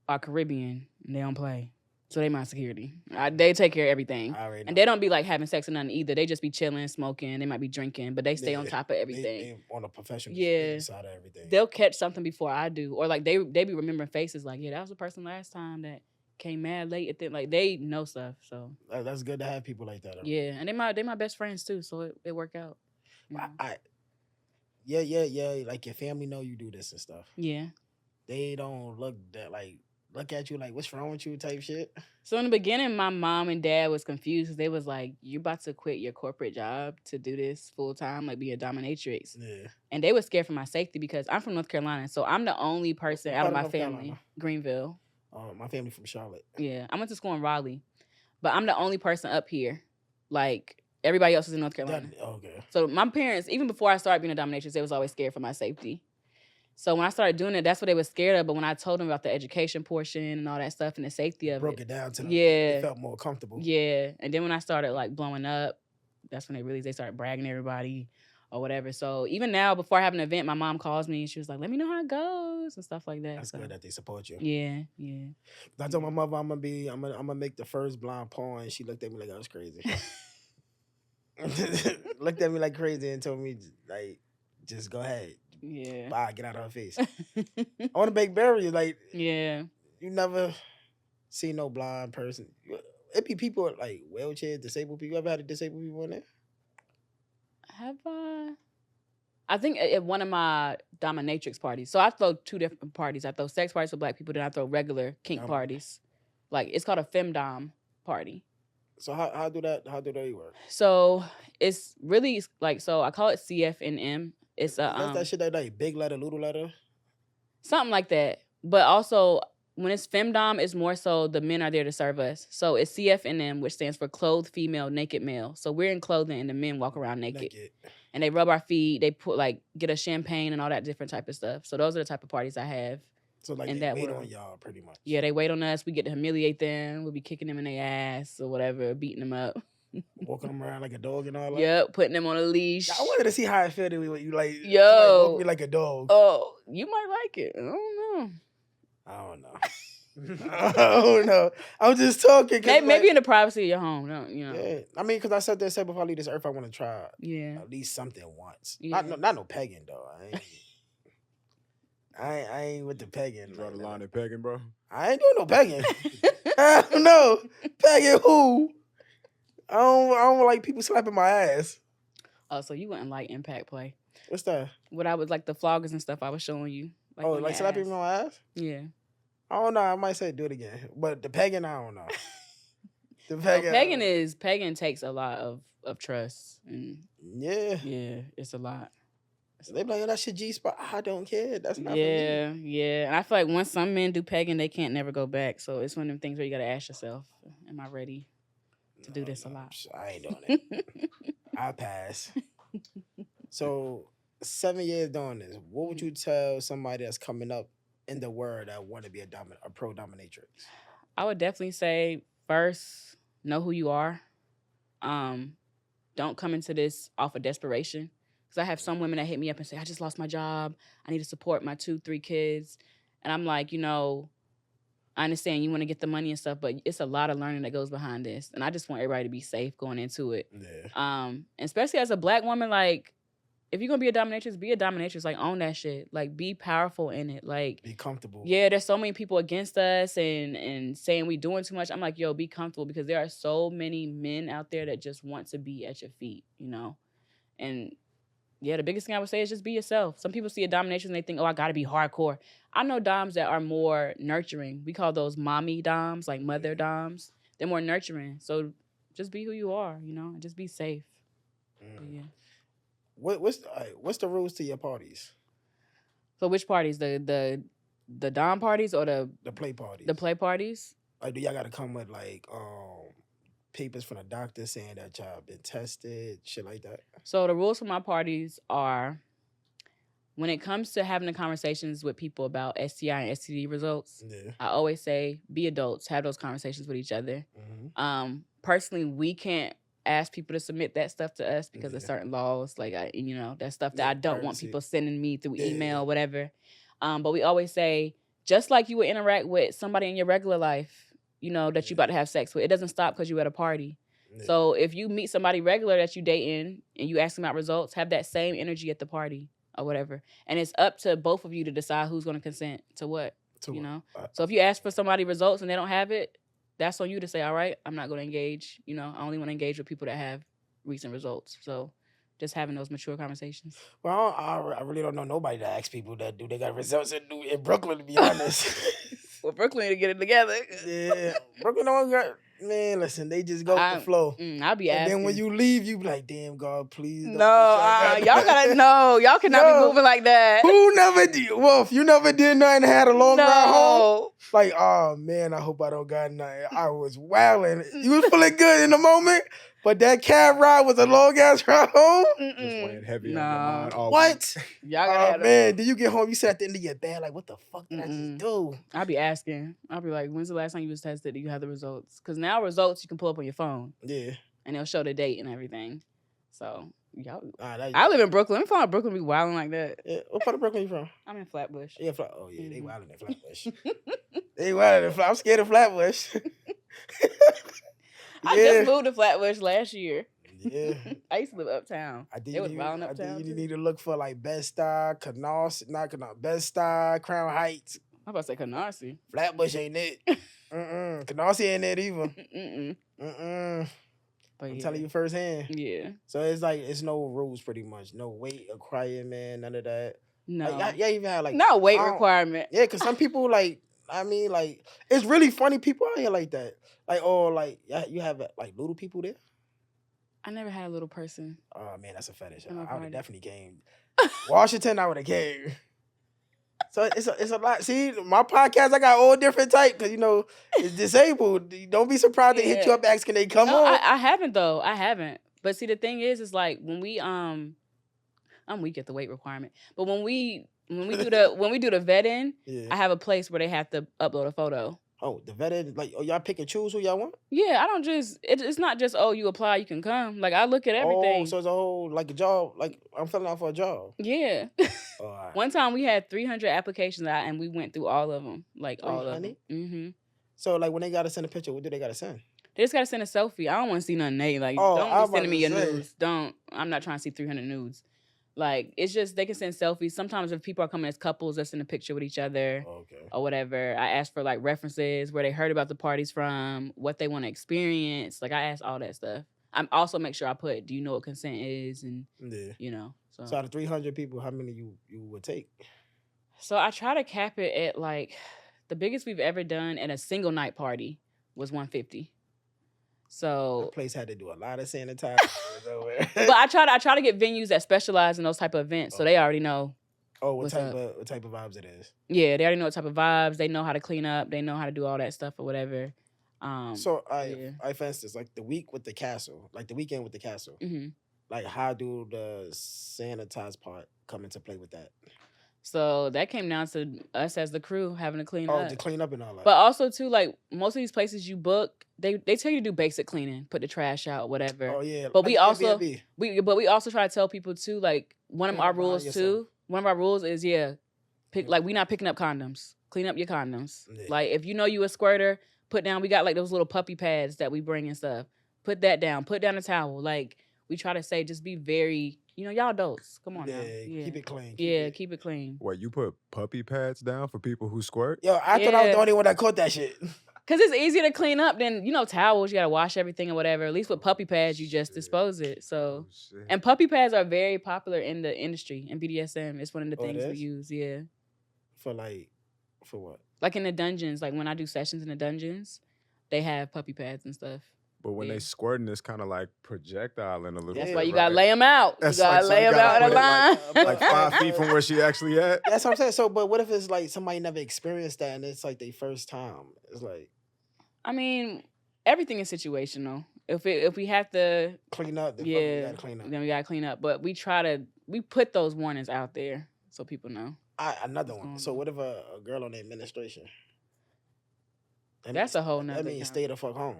B: are Caribbean. And they don't play. So they my security. They take care of everything. And they don't be like having sex or nothing either. They just be chilling, smoking. They might be drinking, but they stay on top of everything.
A: They on a professional side of everything.
B: They'll catch something before I do. Or like they be remembering faces like, yeah, that was the person last time that came mad late at them. Like they know stuff. So
A: that's good to have people like that.
B: Yeah. And they my best friends too. So it work out. You know?
A: Yeah. Like your family know you do this and stuff.
B: Yeah.
A: They don't look at you like, what's wrong with you type shit.
B: So in the beginning, my mom and dad was confused because they was like, you about to quit your corporate job to do this full time, like be a dominatrix.
A: Yeah.
B: And they were scared for my safety because I'm from North Carolina. So I'm the only person out of my family. Greenville.
A: My family from Charlotte.
B: Yeah. I went to school in Raleigh. But I'm the only person up here. Like, everybody else is in North Carolina.
A: Okay.
B: So my parents, even before I started being a dominatrix, they was always scared for my safety. So when I started doing it, that's what they were scared of. But when I told them about the education portion and all that stuff and the safety of
A: broke it down to them.
B: Yeah.
A: They felt more comfortable.
B: Yeah. And then when I started like blowing up, that's when they started bragging to everybody or whatever. So even now, before I have an event, my mom calls me and she was like, let me know how it goes and stuff like that.
A: That's good that they support you.
B: Yeah.
A: I told my mother I'm gonna make the first blonde porn. She looked at me like I was crazy. Looked at me like crazy and told me like, just go ahead.
B: Yeah.
A: Bye, get out of her face. I want to bake berries. Like,
B: yeah.
A: You never see no blind person. It be people like wheelchairs, disabled people. You ever had a disabled people in there?
B: Have I? I think at one of my dominatrix parties. So I throw two different parties. I throw sex parties for black people, then I throw regular kink parties. Like, it's called a femdom party.
A: So how do they work?
B: So it's really like, so I call it CFNM. It's
A: that's that shit that like big letter, little letter?
B: Something like that. But also, when it's femdom, it's more so the men are there to serve us. So it's CFNM, which stands for clothed female, naked male. So we're in clothing and the men walk around naked. And they rub our feet. They put get a champagne and all that different type of stuff. So those are the type of parties I have.
A: So like they wait on y'all pretty much.
B: Yeah, they wait on us. We get to humiliate them. We'll be kicking them in their ass or whatever, beating them up.
A: Walking them around like a dog and all that?
B: Yep, putting them on a leach.
A: I wanted to see how it felt when you like,
B: walk
A: me like a dog.
B: Oh, you might like it. I don't know.
A: I don't know. I'm just talking.
B: Maybe in the privacy of your home.
A: Yeah. I mean, because I said before I leave this earth, I want to try at least something once.
B: Yeah.
A: Not no pegging, though. I ain't with the pegging.
C: Draw the line at pegging, bro.
A: I ain't doing no pegging. I don't know. Pegging who? I don't like people slapping my ass.
B: Oh, so you wouldn't like impact play.
A: What's that?
B: What I was like the floggers and stuff I was showing you.
A: Like slapping my ass?
B: Yeah.
A: I don't know. I might say do it again. But the pegging, I don't know. The
B: pegging takes a lot of trust. And
A: yeah,
B: it's a lot.
A: They be like, that shit G-spot. I don't care. That's not for me.
B: Yeah. And I feel like once some men do pegging, they can't never go back. So it's one of them things where you got to ask yourself, am I ready to do this a lot?
A: I ain't doing it. I pass. So 7 years doing this, what would you tell somebody that's coming up in the world that want to be a pro dominatrix?
B: I would definitely say, first, know who you are. Don't come into this off of desperation. Because I have some women that hit me up and say, I just lost my job. I need to support my 2-3 kids. And I'm like, I understand you want to get the money and stuff, but it's a lot of learning that goes behind this. And I just want everybody to be safe going into it.
A: Yeah.
B: Especially as a Black woman, like, if you're going to be a dominatrix, be a dominatrix. Like, own that shit. Like, be powerful in it. Like,
A: be comfortable.
B: Yeah, there's so many people against us and saying we doing too much. I'm like, yo, be comfortable, because there are so many men out there that just want to be at your feet, you know? And yeah, the biggest thing I would say is just be yourself. Some people see a domination and they think, oh, I got to be hardcore. I know doms that are more nurturing. We call those mommy doms, like mother doms. They're more nurturing. So just be who you are, you know, and just be safe. But yeah.
A: What's the rules to your parties?
B: So which parties? The dom parties or the
A: play parties?
B: The play parties.
A: Like, do y'all got to come with like papers from the doctor saying that y'all been tested, shit like that?
B: So the rules for my parties are, when it comes to having the conversations with people about STI and STD results, I always say, be adults, have those conversations with each other. Mm-hmm. Personally, we can't ask people to submit that stuff to us because of certain laws. Like, that stuff that I don't want people sending me through email, whatever. But we always say, just like you would interact with somebody in your regular life, you know, that you about to have sex with, it doesn't stop because you at a party. Yeah. So if you meet somebody regular that you dating and you ask them about results, have that same energy at the party or whatever. And it's up to both of you to decide who's going to consent to what, you know? So if you ask for somebody results and they don't have it, that's on you to say, all right, I'm not going to engage. You know, I only want to engage with people that have recent results. So just having those mature conversations.
A: Well, I really don't know nobody that asks people that do they got results in Brooklyn, to be honest.
B: Well, Brooklyn to get it together.
A: Yeah, Brooklyn don't got, man, listen, they just go with the flow.
B: I'll be asking.
A: And then when you leave, you be like, damn, God, please don't.
B: No, y'all gotta know. Y'all cannot be moving like that.
A: Who never did? Wolf, you never did nothing, had a long ride home? Like, oh, man, I hope I don't got nothing. I was wilding. You was feeling good in the moment, but that cab ride was a long-ass ride home?
C: Just weighing heavy on your mind all
A: what?
B: Y'all gotta
A: man, then you get home, you sat at the end of your bed, like, what the fuck did I just do?
B: I'll be asking. I'll be like, when's the last time you was tested? Do you have the results? Because now results you can pull up on your phone.
A: Yeah.
B: And it'll show the date and everything. So, y'all. I live in Brooklyn. I'm from Brooklyn, be wilding like that.
A: Yeah. What part of Brooklyn you from?
B: I'm in Flatbush.
A: Yeah, oh, yeah, they wilding in Flatbush. They wilding in Flatbush. I'm scared of Flatbush.
B: I just moved to Flatbush last year.
A: Yeah.
B: I used to live uptown. It was wilding uptown.
A: You need to look for like Bed-Stuy, Bed-Stuy, Crown Heights.
B: I'm about to say Canarsie.
A: Flatbush ain't it. Canarsie ain't it either. But I'm telling you firsthand.
B: Yeah.
A: So it's like, it's no rules pretty much. No weight or crying, man, none of that.
B: No.
A: Like, y'all even have like...
B: No weight requirement.
A: Yeah, because some people like, I mean, like, it's really funny people out here like that. Like, or like, you have like little people there?
B: I never had a little person.
A: Oh, man, that's a fetish. I would have definitely came. Washington, I would have came. So it's a lot. See, my podcast, I got all different type because, you know, it's disabled. Don't be surprised they hit you up asking they come on.
B: I haven't, though. I haven't. But see, the thing is like when we, I'm weak at the weight requirement. But when we do the vetting, I have a place where they have to upload a photo.
A: Oh, the vetted, like, y'all pick and choose who y'all want?
B: Yeah, I don't just, it's not just, you apply, you can come. Like, I look at everything.
A: Oh, so it's a whole, like a job, like, I'm filling out for a job.
B: Yeah. Right. One time we had 300 applications out and we went through all of them. Like, all of them. Mm-hmm.
A: So, like, when they got to send a picture, what do they got to send?
B: They just got to send a selfie. I don't want to see nothing naked. Like, don't be sending me your nudes. I'm not trying to see 300 nudes. Like, it's just, they can send selfies. Sometimes if people are coming as couples, they'll send a picture with each other or whatever. I ask for, like, references, where they heard about the parties from, what they want to experience. Like, I ask all that stuff. I also make sure I put, do you know what consent is? And, you know. So
A: out of 300 people, how many you would take?
B: So I try to cap it at, like, the biggest we've ever done at a single night party was 150. So
A: the place had to do a lot of sanitizing.
B: But I try to get venues that specialize in those type of events, so they already know.
A: Oh, what type of vibes it is?
B: Yeah, they already know what type of vibes. They know how to clean up. They know how to do all that stuff or whatever.
A: So for instance, like the weekend with the castle, mm-hmm. Like how do the sanitize part come into play with that?
B: So that came down to us as the crew having to clean up.
A: Oh, to clean up and all that.
B: But also, too, like, most of these places you book, they tell you to do basic cleaning, put the trash out, whatever.
A: Oh, yeah.
B: But we also try to tell people, too, like, one of our rules is, pick, like, we not picking up condoms. clean up your condoms.
A: Yeah.
B: Like, if you know you a squirter, put down, we got like those little puppy pads that we bring and stuff. Put that down. Put down a towel. Like, we try to say, just be very, y'all adults. Come on now. Yeah.
A: Keep it clean.
B: Keep it clean.
C: Wait, you put puppy pads down for people who squirt?
A: Yo, I thought I was the only one that caught that shit.
B: Because it's easier to clean up than, towels. You got to wash everything or whatever. At least with puppy pads, you just dispose it. So, and puppy pads are very popular in the industry, in BDSM. It's one of the things we use, yeah.
A: For what?
B: Like in the dungeons, like when I do sessions in the dungeons, they have puppy pads and stuff.
C: But when they squirting, it's kind of like projectiling a little bit.
B: That's why you got to lay them out.
C: That's
B: you got to lay them out in a line.
C: Like 5 feet from where she actually at.
A: That's what I'm saying. So, but what if it's like somebody never experienced that and it's like their first time? It's like...
B: I mean, everything is situational. If we have to...
A: Clean up, then we got to clean up.
B: Then we got to clean up. But we put those warnings out there so people know.
A: Another one. So what if a girl on the administration?
B: That's a whole nother...
A: That means stay the fuck home.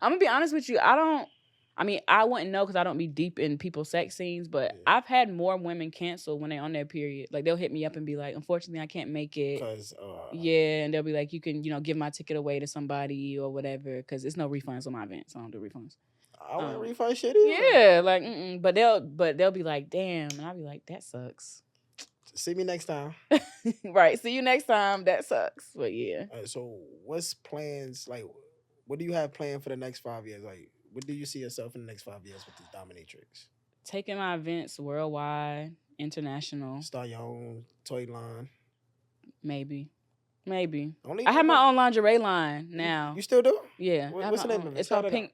B: I'm going to be honest with you. I wouldn't know because I don't be deep in people's sex scenes, but I've had more women cancel when they're on their period. Like, they'll hit me up and be like, unfortunately, I can't make it. And they'll be like, you can, give my ticket away to somebody or whatever, because there's no refunds on my events. I don't do refunds.
A: I won't refund shit either.
B: Yeah, like, but they'll be like, damn. And I'll be like, that sucks.
A: See me next time.
B: Right, see you next time. That sucks. But yeah.
A: So what's plans, like, what do you have planned for the next 5 years? Like, what do you see yourself in the next 5 years with this Dominatrix?
B: Taking my events worldwide, international.
A: Start your own toy line.
B: Maybe. I have my own lingerie line now.
A: You still do?
B: Yeah.
A: What's the name of it?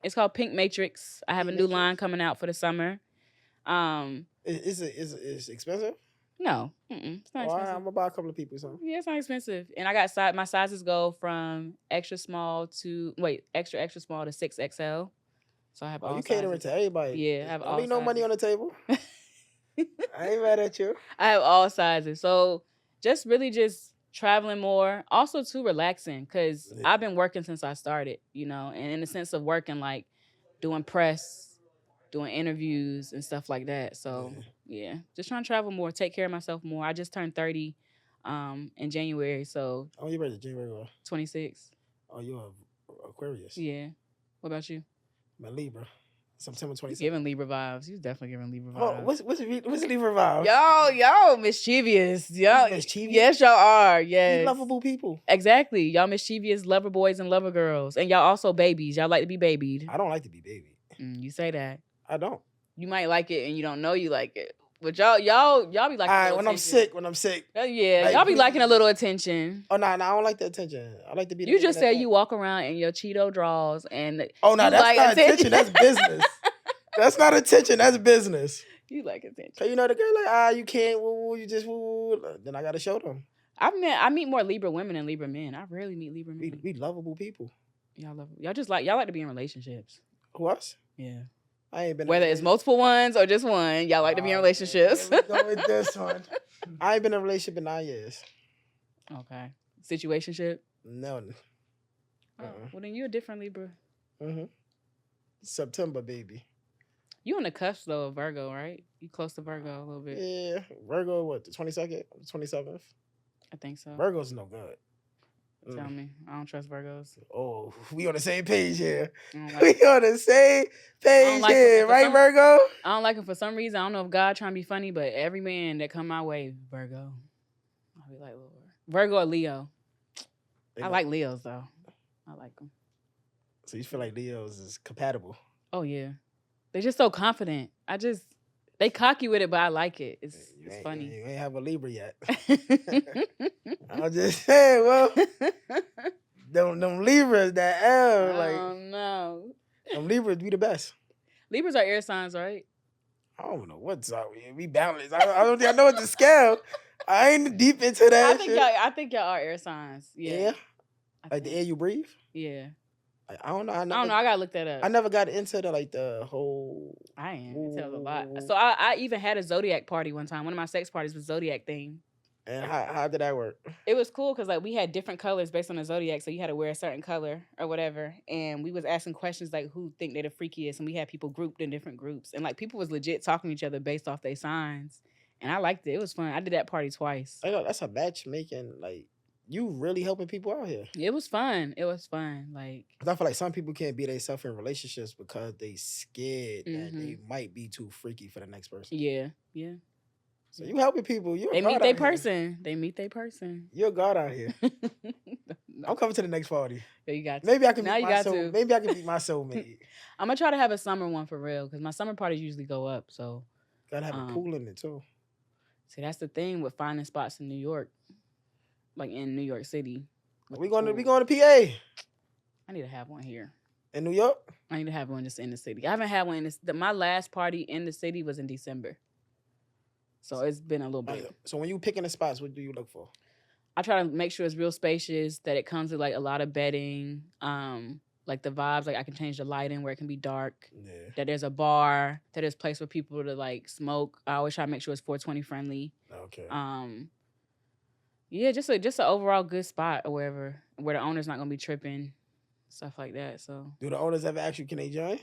B: It's called Pink Matrix. I have a new line coming out for the summer.
A: Is it expensive?
B: No. It's not expensive.
A: I'm gonna buy a couple of people some.
B: Yeah, it's not expensive. And I got my sizes go from extra extra small to 6XL. So I have all
A: you
B: sizes.
A: catering to everybody.
B: Yeah, I have all
A: sizes. No money on the table. I ain't mad at you.
B: I have all sizes. So just traveling more. Also too relaxing because I've been working since I started, and in the sense of working, like doing press, doing interviews and stuff like that. So yeah, just trying to travel more, take care of myself more. I just turned 30 in January. So
A: you birthday January
B: 26.
A: Oh, you're Aquarius.
B: Yeah. What about you?
A: My Libra. September 27th.
B: Giving Libra vibes. You're definitely giving Libra vibes.
A: Oh, what's Libra vibes?
B: Y'all mischievous. Y'all
A: mischievous?
B: Yes, y'all are. Yes.
A: You lovable people.
B: Exactly. Y'all mischievous lover boys and lover girls. And y'all also babies. Y'all like to be babied.
A: I don't like to be babied.
B: You say that.
A: I don't.
B: You might like it and you don't know you like it. But y'all be liking
A: when I'm sick.
B: Yeah,
A: like,
B: y'all be liking a little attention.
A: Oh, no, I don't like the attention. I like to be...
B: You just said you walk around in your Cheeto drawers and...
A: Oh, no, that's not attention. That's business. That's not attention. That's business.
B: You like attention.
A: So, the girl like, you can't, you just, then I got to show them.
B: I meet more Libra women than Libra men. I rarely meet Libra men.
A: We lovable people.
B: Y'all like to be in relationships.
A: Who else?
B: Yeah.
A: I ain't been...
B: Whether it's multiple ones or just one, y'all like to be in relationships.
A: Let's go with this one. I ain't been in a relationship in 9 years.
B: Okay. Situationship?
A: No.
B: Oh, well, then you're a different Libra.
A: Mm-hmm. September, baby.
B: You on the cusp, though, of Virgo, right? You close to Virgo a little bit.
A: Yeah. Virgo, what, the 22nd? 27th?
B: I think so.
A: Virgo's no good.
B: Tell me. I don't trust Virgos.
A: Oh, we on the same page here.
B: Like
A: we on the same page here, right, Virgo?
B: I don't like him for some reason. I don't know if God trying to be funny, but every man that come my way, Virgo. I'll be like, Lord. Virgo or Leo. I like Leos, though. I like them.
A: So you feel like Leos is compatible?
B: Oh, yeah. They're just so confident. They cocky with it, but I like it. It's funny.
A: You ain't have a Libra yet. I'll just say, well, them Libras that
B: Oh, no.
A: Them Libras be the best.
B: Libras are air signs, right?
A: I don't know what's up. We balanced. I don't think I know what the scale. I ain't deep into that.
B: I think y'all are air signs. Yeah.
A: Like the air you breathe?
B: Yeah.
A: I don't know. I
B: gotta look that up.
A: I never got into the whole.
B: I am. It tells a lot. So I even had a Zodiac party one time. One of my sex parties was Zodiac themed.
A: And how did that work?
B: It was cool because we had different colors based on the Zodiac, so you had to wear a certain color or whatever. And we was asking questions like who think they're the freakiest, and we had people grouped in different groups, and people was legit talking to each other based off their signs. And I liked it. It was fun. I did that party twice.
A: I know that's a matchmaking you really helping people out here.
B: It was fun. It was fun. Like,
A: 'Cause I feel like some people can't be themselves in relationships because they scared that
B: Mhm.
A: they might be too freaky for the next person.
B: yeah, yeah.
A: So you helping people. You're a
B: They
A: god
B: meet
A: out
B: their
A: here.
B: person. They meet their person.
A: You're a god out here.
B: No.
A: I'm coming to the next party.
B: Yeah, you got to.
A: Maybe I can
B: Now
A: meet
B: you
A: my
B: got
A: soul.
B: to.
A: Maybe I can meet my soulmate.
B: I'm gonna try to have a summer one for real because my summer parties usually go up. So
A: Gotta have a pool in it too.
B: see, that's the thing with finding spots in New York, like in New York City.
A: We going to PA
B: I need to have one here.
A: in New York.
B: I need to have one just in the city. I haven't had one in this. My last party in the city was in December, so it's been a little bit.
A: So when you picking the spots, what do you look for?
B: I try to make sure it's real spacious, that it comes with like a lot of bedding, like the vibes, like I can change the lighting where it can be dark.
A: Yeah.
B: That there's a bar, that there's a place for people to like smoke. I always try to make sure it's 420 friendly.
A: Okay.
B: Yeah, just an overall good spot or wherever where the owner's not gonna be tripping, stuff like that. So
A: Do the owners ever ask you, can they join?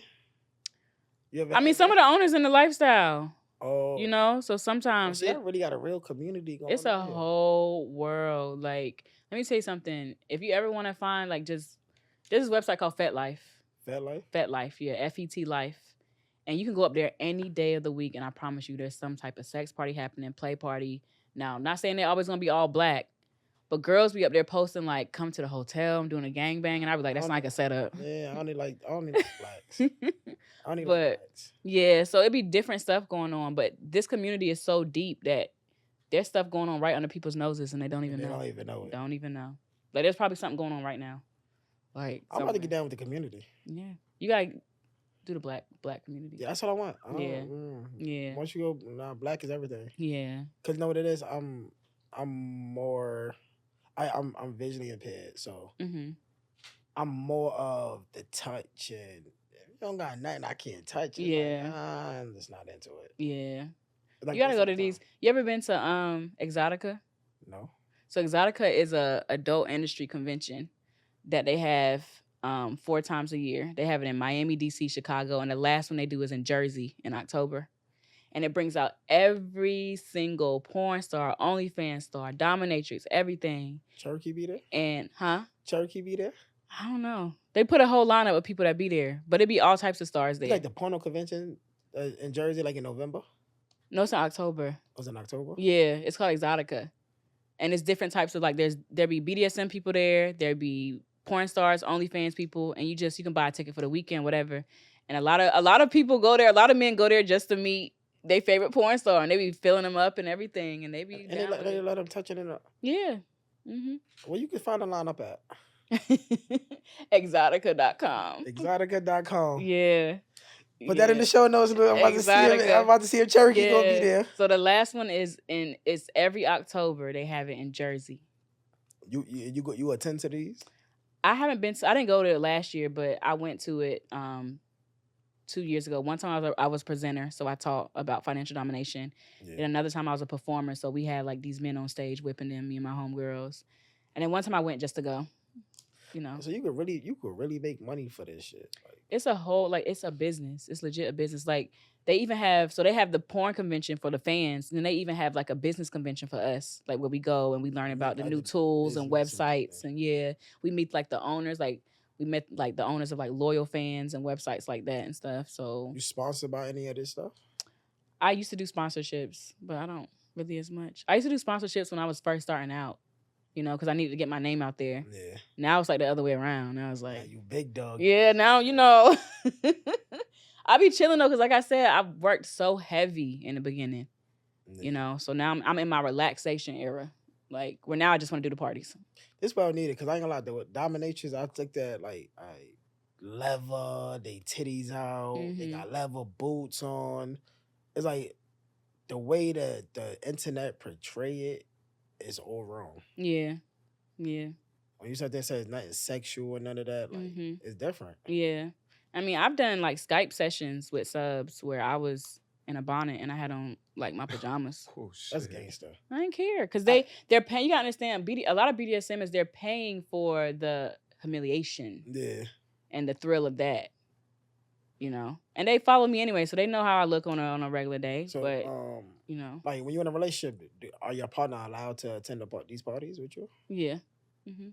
A: You ever
B: I mean, some of the owners in the lifestyle.
A: Oh,
B: You know, so sometimes
A: I really got a real community going.
B: it's a whole world. Like, let me tell you something. If you ever want to find like there's this website called FetLife.
A: FetLife.
B: FetLife, yeah, FET Life, and you can go up there any day of the week, and I promise you, there's some type of sex party happening, play party. Now, I'm not saying they're always gonna be all black, but girls be up there posting like, "Come to the hotel, I'm doing a gangbang," and I be like, "That's not like a setup."
A: Yeah, I only like blacks. I only like
B: But
A: blacks.
B: yeah, so it'd be different stuff going on, but this community is so deep that there's stuff going on right under people's noses, and they don't even know.
A: Don't even know it.
B: Don't even know. Like, there's probably something going on right now. Like,
A: I'm about to get
B: somewhere.
A: down with the community.
B: Yeah, you gotta do the black community.
A: Yeah, that's what I want.
B: Yeah. Yeah.
A: Once you go, black is everything.
B: Yeah.
A: Cause you know what it is. I'm more. I'm visually impaired, so
B: Mm-hmm.
A: I'm more of the touch, and if you don't got nothing I can't touch. It's
B: Yeah.
A: like, I'm just not into it.
B: Yeah.
A: Like
B: You gotta
A: this
B: go to
A: all the
B: these.
A: time.
B: You ever been to Exotica?
A: No.
B: So Exotica is a adult industry convention that they have 4 times a year. They have it in Miami, DC, Chicago, and the last one they do is in Jersey in October. And it brings out every single porn star, OnlyFans star, dominatrix, everything.
A: Cherokee be there?
B: And
A: Cherokee be there?
B: I don't know. They put a whole lineup of people that be there, but it be all types of stars there.
A: It's like the porno convention in Jersey, like in November.
B: No, it's in October.
A: Was it in October?
B: Yeah, it's called Exotica. And it's different types of like there be BDSM people there be porn stars, OnlyFans people, and you can buy a ticket for the weekend, whatever. And a lot of people go there, a lot of men go there just to meet their favorite porn star, and they be filling them up and everything, and they be
A: And they let them touch it in.
B: Yeah. Mm-hmm.
A: Well, you can find a lineup at
B: Exotica.com.
A: Exotica.com.
B: Yeah.
A: Put that in the show notes. I'm about to see if Cherokee gonna be there.
B: So the last one it's every October. They have it in Jersey.
A: You attend to these?
B: I haven't been. I didn't go to it last year, but I went to it 2 years ago. One time I was presenter, so I taught about financial domination.
A: Yeah.
B: And another time I was a performer, so we had like these men on stage whipping them, me and my homegirls. And then one time I went just to go. You know.
A: So you could really make money for this shit. Like,
B: it's a whole it's a business. It's legit a business. Like they even have they have the porn convention for the fans, and then they even have like a business convention for us, like where we go and we learn about the new tools and websites, and we meet like the owners, like we met like the owners of like loyal fans and websites like that and stuff. So
A: you sponsored by any of this stuff?
B: I used to do sponsorships, but I don't really as much. I used to do sponsorships when I was first starting out. You know, because I needed to get my name out there.
A: Yeah.
B: Now it's like the other way around. Now it's like,
A: yeah, you big dog.
B: Yeah, now, you know. I be chilling, though, because like I said, I worked so heavy in the beginning. Yeah. You know, so now I'm in my relaxation era. Like, where now I just want to do the parties.
A: This is what I needed, because I ain't gonna lie, with dominatrix, I think that, like, leather, they titties out, they got leather boots on. It's like, the way that the internet portray it, it's all wrong.
B: Yeah. Yeah.
A: When you start there saying it's nothing sexual or none of that, like, it's different.
B: Yeah. I mean, I've done, like, Skype sessions with subs where I was in a bonnet and I had on, like, my pajamas.
A: Oh, that's gangster.
B: I didn't care. Because they're paying, you gotta understand, a lot of BDSM is they're paying for the humiliation.
A: Yeah.
B: And the thrill of that. You know? And they follow me anyway, so they know how I look on a regular day. So, but, you know.
A: Like, when you're in a relationship, are your partner allowed to attend these parties with you?
B: Yeah.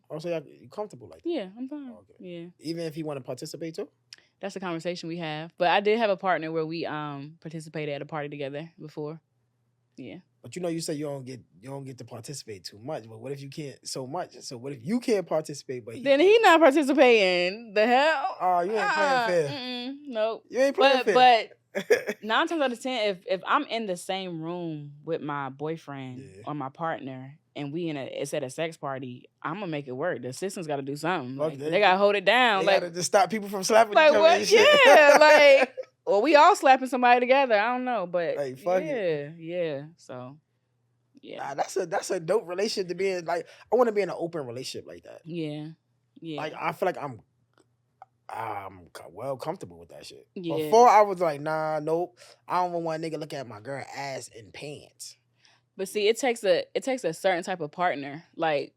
A: Also, you comfortable like that?
B: Yeah, I'm fine.
A: Okay.
B: Yeah.
A: Even if he want to participate too?
B: That's a conversation we have. But I did have a partner where we participated at a party together before. Yeah.
A: But you said you don't get to participate too much. But what if you can't so much? So what if you can't participate, but
B: then he not participating? The hell?
A: Oh, you ain't playing fair.
B: Nope.
A: You ain't playing fair.
B: But 9 times out of 10, if I'm in the same room with my boyfriend or my partner, and it's at a sex party, I'm gonna make it work. The assistants got to do something. Like, they gotta hold it down.
A: They
B: like
A: gotta just stop people from slapping each
B: like
A: other.
B: what?
A: And shit.
B: Yeah, like. Well, we all slapping somebody together. I don't know, but
A: Like, fuck it.
B: Yeah. So, yeah.
A: Nah, that's a dope relationship to be in. Like, I want to be in an open relationship like that.
B: Yeah.
A: Like, I feel like I'm well comfortable with that shit.
B: Yeah.
A: Before I was like, nah, nope. I don't want a nigga look at my girl ass in pants.
B: But see, it takes a certain type of partner. Like,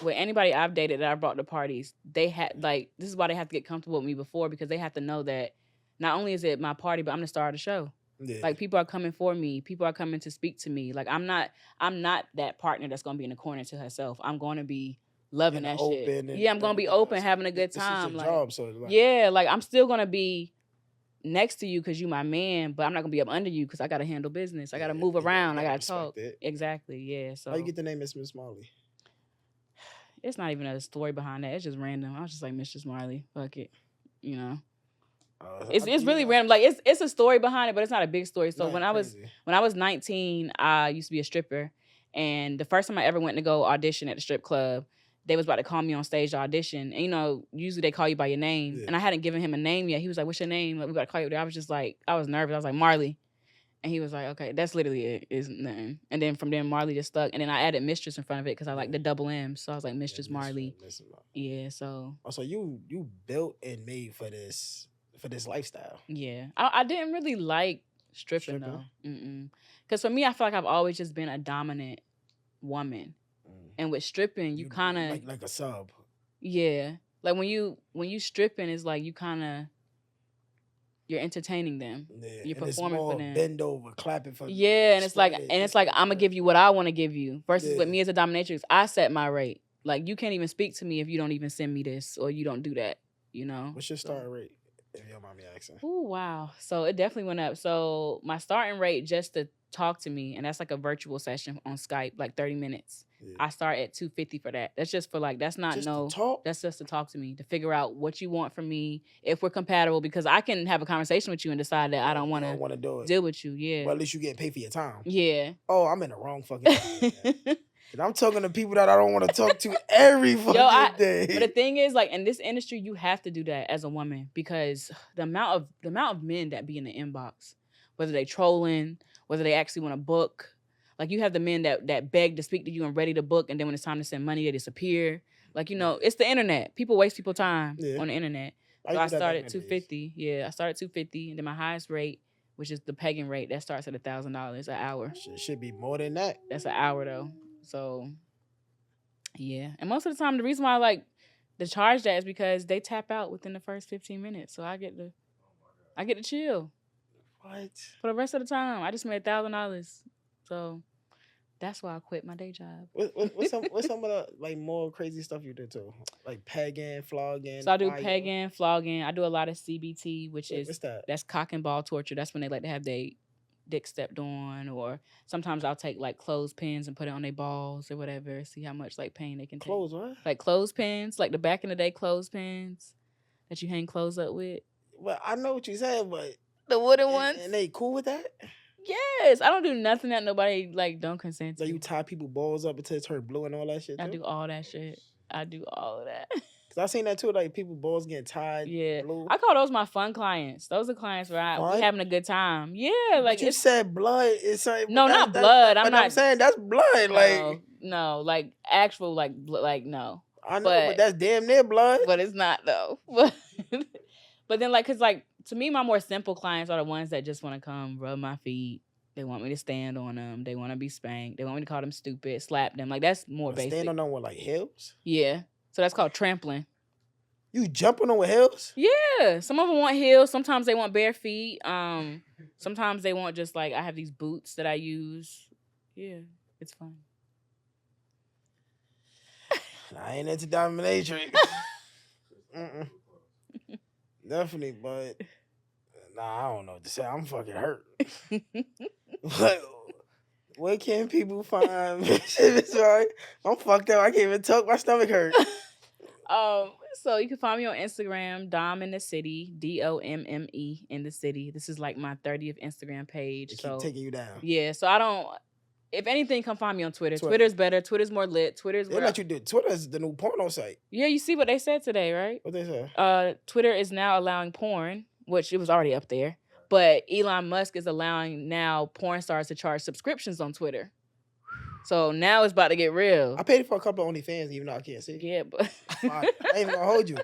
B: with anybody I've dated that I brought to parties, they had this is why they have to get comfortable with me before, because they have to know that not only is it my party, but I'm the star of the show.
A: Yeah.
B: Like, people are coming for me. People are coming to speak to me. Like, I'm not that partner that's gonna be in the corner to herself. I'm gonna be loving that shit. Yeah, I'm gonna be open, having a good time.
A: This is your job, so
B: yeah, like, I'm still gonna be next to you because you my man, but I'm not gonna be up under you because I gotta handle business. I gotta move around. I gotta talk. Exactly. Yeah. So
A: how you get the name Mistress Marley?
B: It's not even a story behind that. It's just random. I was just like, Mistress Marley. Fuck it. It's really random. Like, it's a story behind it, but it's not a big story. So when I was 19, I used to be a stripper, and the first time I ever went to go audition at the strip club, they was about to call me on stage to audition. And usually they call you by your name, and I hadn't given him a name yet. He was like, "What's your name? Like, we got to call you." I was just like, I was nervous. I was like, Marley. And he was like, okay, that's literally it. Is nothing. And then from there, Marley just stuck. And then I added Mistress in front of it because I like the double M. So I was like, Mistress Marley. Yeah, so.
A: Oh, so you built and made for this lifestyle.
B: Yeah. I didn't really like stripping though. Because for me, I feel like I've always just been a dominant woman. And with stripping, you kind of.
A: Like a sub.
B: Yeah. Like when you stripping, it's like you kind of. You're entertaining them. Yeah. You're performing for them.
A: Bend over, clapping for them.
B: Yeah, and it's like I'm gonna give you what I want to give you. Versus with me as a dominatrix, I set my rate. Like, you can't even speak to me if you don't even send me this or you don't do that.
A: What's your starting rate? If you don't mind me asking.
B: Oh wow! So it definitely went up. So my starting rate just to talk to me, and that's like a virtual session on Skype, like 30 minutes. Yeah. I start at $250 for that. That's just for that's not just no.
A: Talk?
B: That's just to talk to me, to figure out what you want from me, if we're compatible, because I can have a conversation with you and decide that I don't want to deal with you. Yeah.
A: Well, at least you get paid for your time.
B: Yeah.
A: Oh, I'm in the wrong fucking time. I'm talking to people that I don't want to talk to every fucking day.
B: But the thing is, in this industry, you have to do that as a woman, because the amount of men that be in the inbox, whether they trolling, whether they actually want to book. Like, you have the men that beg to speak to you and ready to book, and then when it's time to send money, they disappear. Like, it's the internet. People waste people's time on the internet. So I started $250. Yeah, I started $250, and then my highest rate, which is the pegging rate, that starts at $1,000 an hour.
A: Should be more than that.
B: That's an hour though. So, yeah. And most of the time, the reason why I like to charge that is because they tap out within the first 15 minutes. So I get to chill.
A: What?
B: For the rest of the time. I just made $1,000. So that's why I quit my day job.
A: What's some of the more crazy stuff you do too? Like pegging, flogging.
B: So I do pegging, flogging. I do a lot of CBT, which is
A: what's that?
B: That's cock and ball torture. That's when they like to have their dick stepped on, or sometimes I'll take clothespins and put it on their balls or whatever. See how much pain they can take.
A: What?
B: Like clothespins, like the back in the day clothespins that you hang clothes up with.
A: Well, I know what you said, but
B: the wooden ones.
A: And they cool with that?
B: Yes, I don't do nothing that nobody don't consent to.
A: So you tie people balls up until it turn blue and all that shit too?
B: I do all that shit. I do all of that.
A: Cause I seen that too, people balls getting tied.
B: Yeah,
A: blue.
B: I call those my fun clients. Those are clients where we having a good time. Yeah,
A: but you said blood. It's like
B: no, not blood.
A: I'm saying that's blood.
B: No, actual no.
A: I know, but that's damn near blood.
B: But it's not though. But then cause to me, my more simple clients are the ones that just want to come rub my feet. They want me to stand on them. They want to be spanked. They want me to call them stupid, slap them. That's more basic.
A: Stand on them with heels?
B: Yeah. So that's called trampling.
A: You jumping on with heels?
B: Yeah. Some of them want heels. Sometimes they want bare feet. Sometimes they want just I have these boots that I use. Yeah. It's fun.
A: I ain't into Dominatrix. Definitely, but I don't know what to say. I'm fucking hurt. But where can people find me? Sorry, I'm fucked up. I can't even talk. My stomach hurt.
B: So you can find me on Instagram, Dom in the City, DOMME in the City. This is like my 30th Instagram page.
A: They keep taking you down.
B: Yeah, so I don't. If anything, come find me on Twitter. Twitter's better. Twitter's more lit. Twitter's.
A: They let you do. Twitter is the new porno site.
B: Yeah, you see what they said today, right?
A: What they said?
B: Twitter is now allowing porn, which it was already up there, but Elon Musk is allowing now porn stars to charge subscriptions on Twitter. So now it's about to get real.
A: I paid for a couple of OnlyFans, even though I can't see.
B: Yeah, but
A: I ain't even gonna hold you.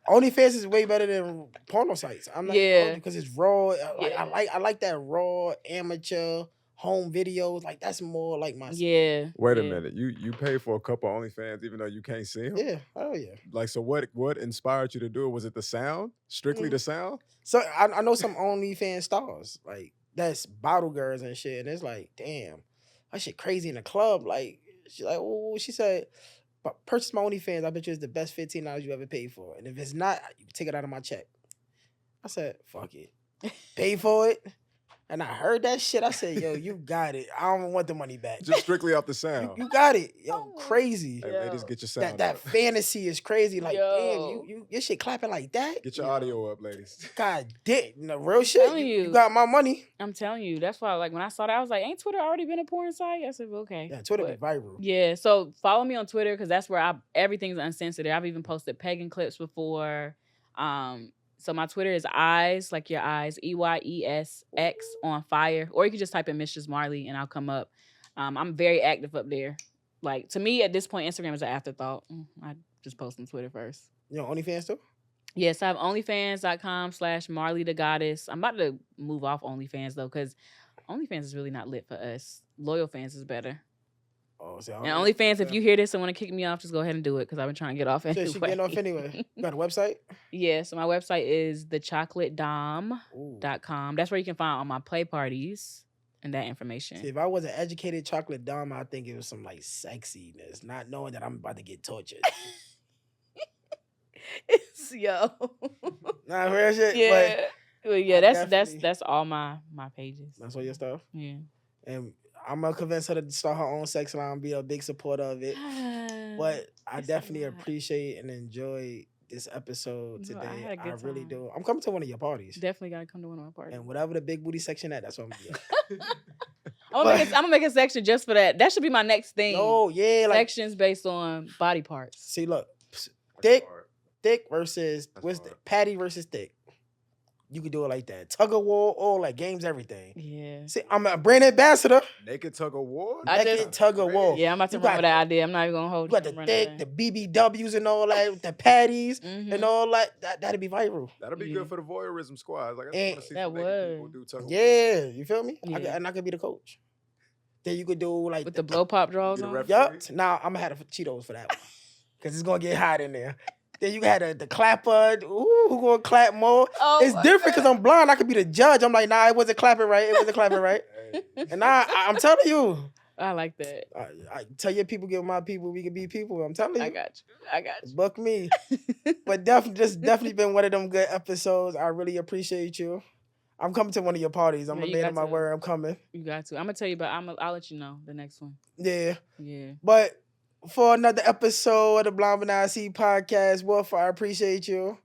A: OnlyFans is way better than porno sites. I'm not because it's raw. I like that raw amateur home videos. Like that's more like my.
B: Yeah.
C: Wait a minute. You pay for a couple of OnlyFans even though you can't see them?
A: Yeah. Oh yeah.
C: Like so, what inspired you to do it? Was it the sound? Strictly the sound?
A: So I know some OnlyFans stars like that's bottle girls and shit, and it's like, damn, that shit crazy in the club. Like she's like, oh, she said, but purchase my OnlyFans. I bet you it's the best $15 you ever paid for, and if it's not, you can take it out of my check. I said, fuck it, pay for it. And I heard that shit. I said, yo, you got it. I don't want the money back.
C: Just strictly off the sound.
A: You got it. Yo, crazy.
C: Hey, ladies, get your sound
A: that
C: up.
A: fantasy is crazy. Like, damn, your shit clapping like that?
C: Get your audio up, ladies.
A: God damn. No, real shit. You got my money.
B: I'm telling you. That's why, like, when I saw that, I was like, ain't Twitter already been a porn site? I said, well, okay.
A: Yeah, Twitter be viral.
B: Yeah, so follow me on Twitter because that's where everything's uncensored. I've even posted pagan clips before. So my Twitter is eyes, like your eyes, EYESX on fire. Or you can just type in Mistress Marley and I'll come up. I'm very active up there. Like, to me, at this point, Instagram is an afterthought. I just post on Twitter first.
A: You know OnlyFans too?
B: Yes, I have onlyfans.com/Marley the Goddess. I'm about to move off OnlyFans, though, because OnlyFans is really not lit for us. Loyal Fans is better.
A: Oh, see,
B: and OnlyFans, if you hear this and want to kick me off, just go ahead and do it because I've been trying to get off anyway.
A: So she getting off anyway. You got a website?
B: Yeah, so my website is thechocolateDom.com. That's where you can find all my play parties and that information.
A: See, if I was an educated chocolate dom, I think it was some like sexiness, not knowing that I'm about to get tortured.
B: Yo.
A: Nah, real shit.
B: Yeah. Well, yeah, that's all my pages.
A: That's all your stuff?
B: Yeah.
A: And I'm gonna convince her to start her own sex line and be a big supporter of it. But I definitely appreciate and enjoy this episode today. I really do. I'm coming to one of your parties.
B: Definitely gotta come to one of my parties.
A: And whatever the big booty section that's what I'm gonna be
B: I'm gonna make a section just for that. That should be my next thing.
A: Oh yeah,
B: like sections based on body parts.
A: See, look, thick versus patty versus thick. You could do it like that. Tug of war, all like games, everything.
B: Yeah.
A: See, I'm a brand ambassador.
C: Naked tug of war?
A: Naked tug of war.
B: Yeah, I'm about to run with that idea. I'm not even going to hold
A: you. You got the thick, the BBWs and all that, the patties and all that. That'd be viral.
C: That'd be good for the voyeurism squad. Like, I just want to see some naked people do tug of war.
A: Yeah, you feel me?
B: Yeah.
A: And I could be the coach. Then you could do like...
B: With the blow pop draws on?
A: Yup. Now, I'm going to have the Cheetos for that one. Because it's going to get hot in there. Then you had the clapper. Ooh, who gonna clap more?
B: Oh,
A: it's different because I'm blind. I could be the judge. I'm like, nah, it wasn't clapping right. It wasn't clapping right. And I'm telling you.
B: I like that.
A: I tell your people, give my people, we can be people. I'm telling you.
B: I got you.
A: Book me. But definitely been one of them good episodes. I really appreciate you. I'm coming to one of your parties. I'm a man of my word. I'm coming.
B: You got to. I'm gonna tell you, but I'll let you know the next one.
A: Yeah.
B: Yeah.
A: But for another episode of the BBNIC podcast, Wolf, I appreciate you.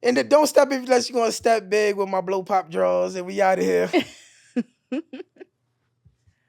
A: And don't step unless you're gonna step big with my blow pop draws, and we out of here.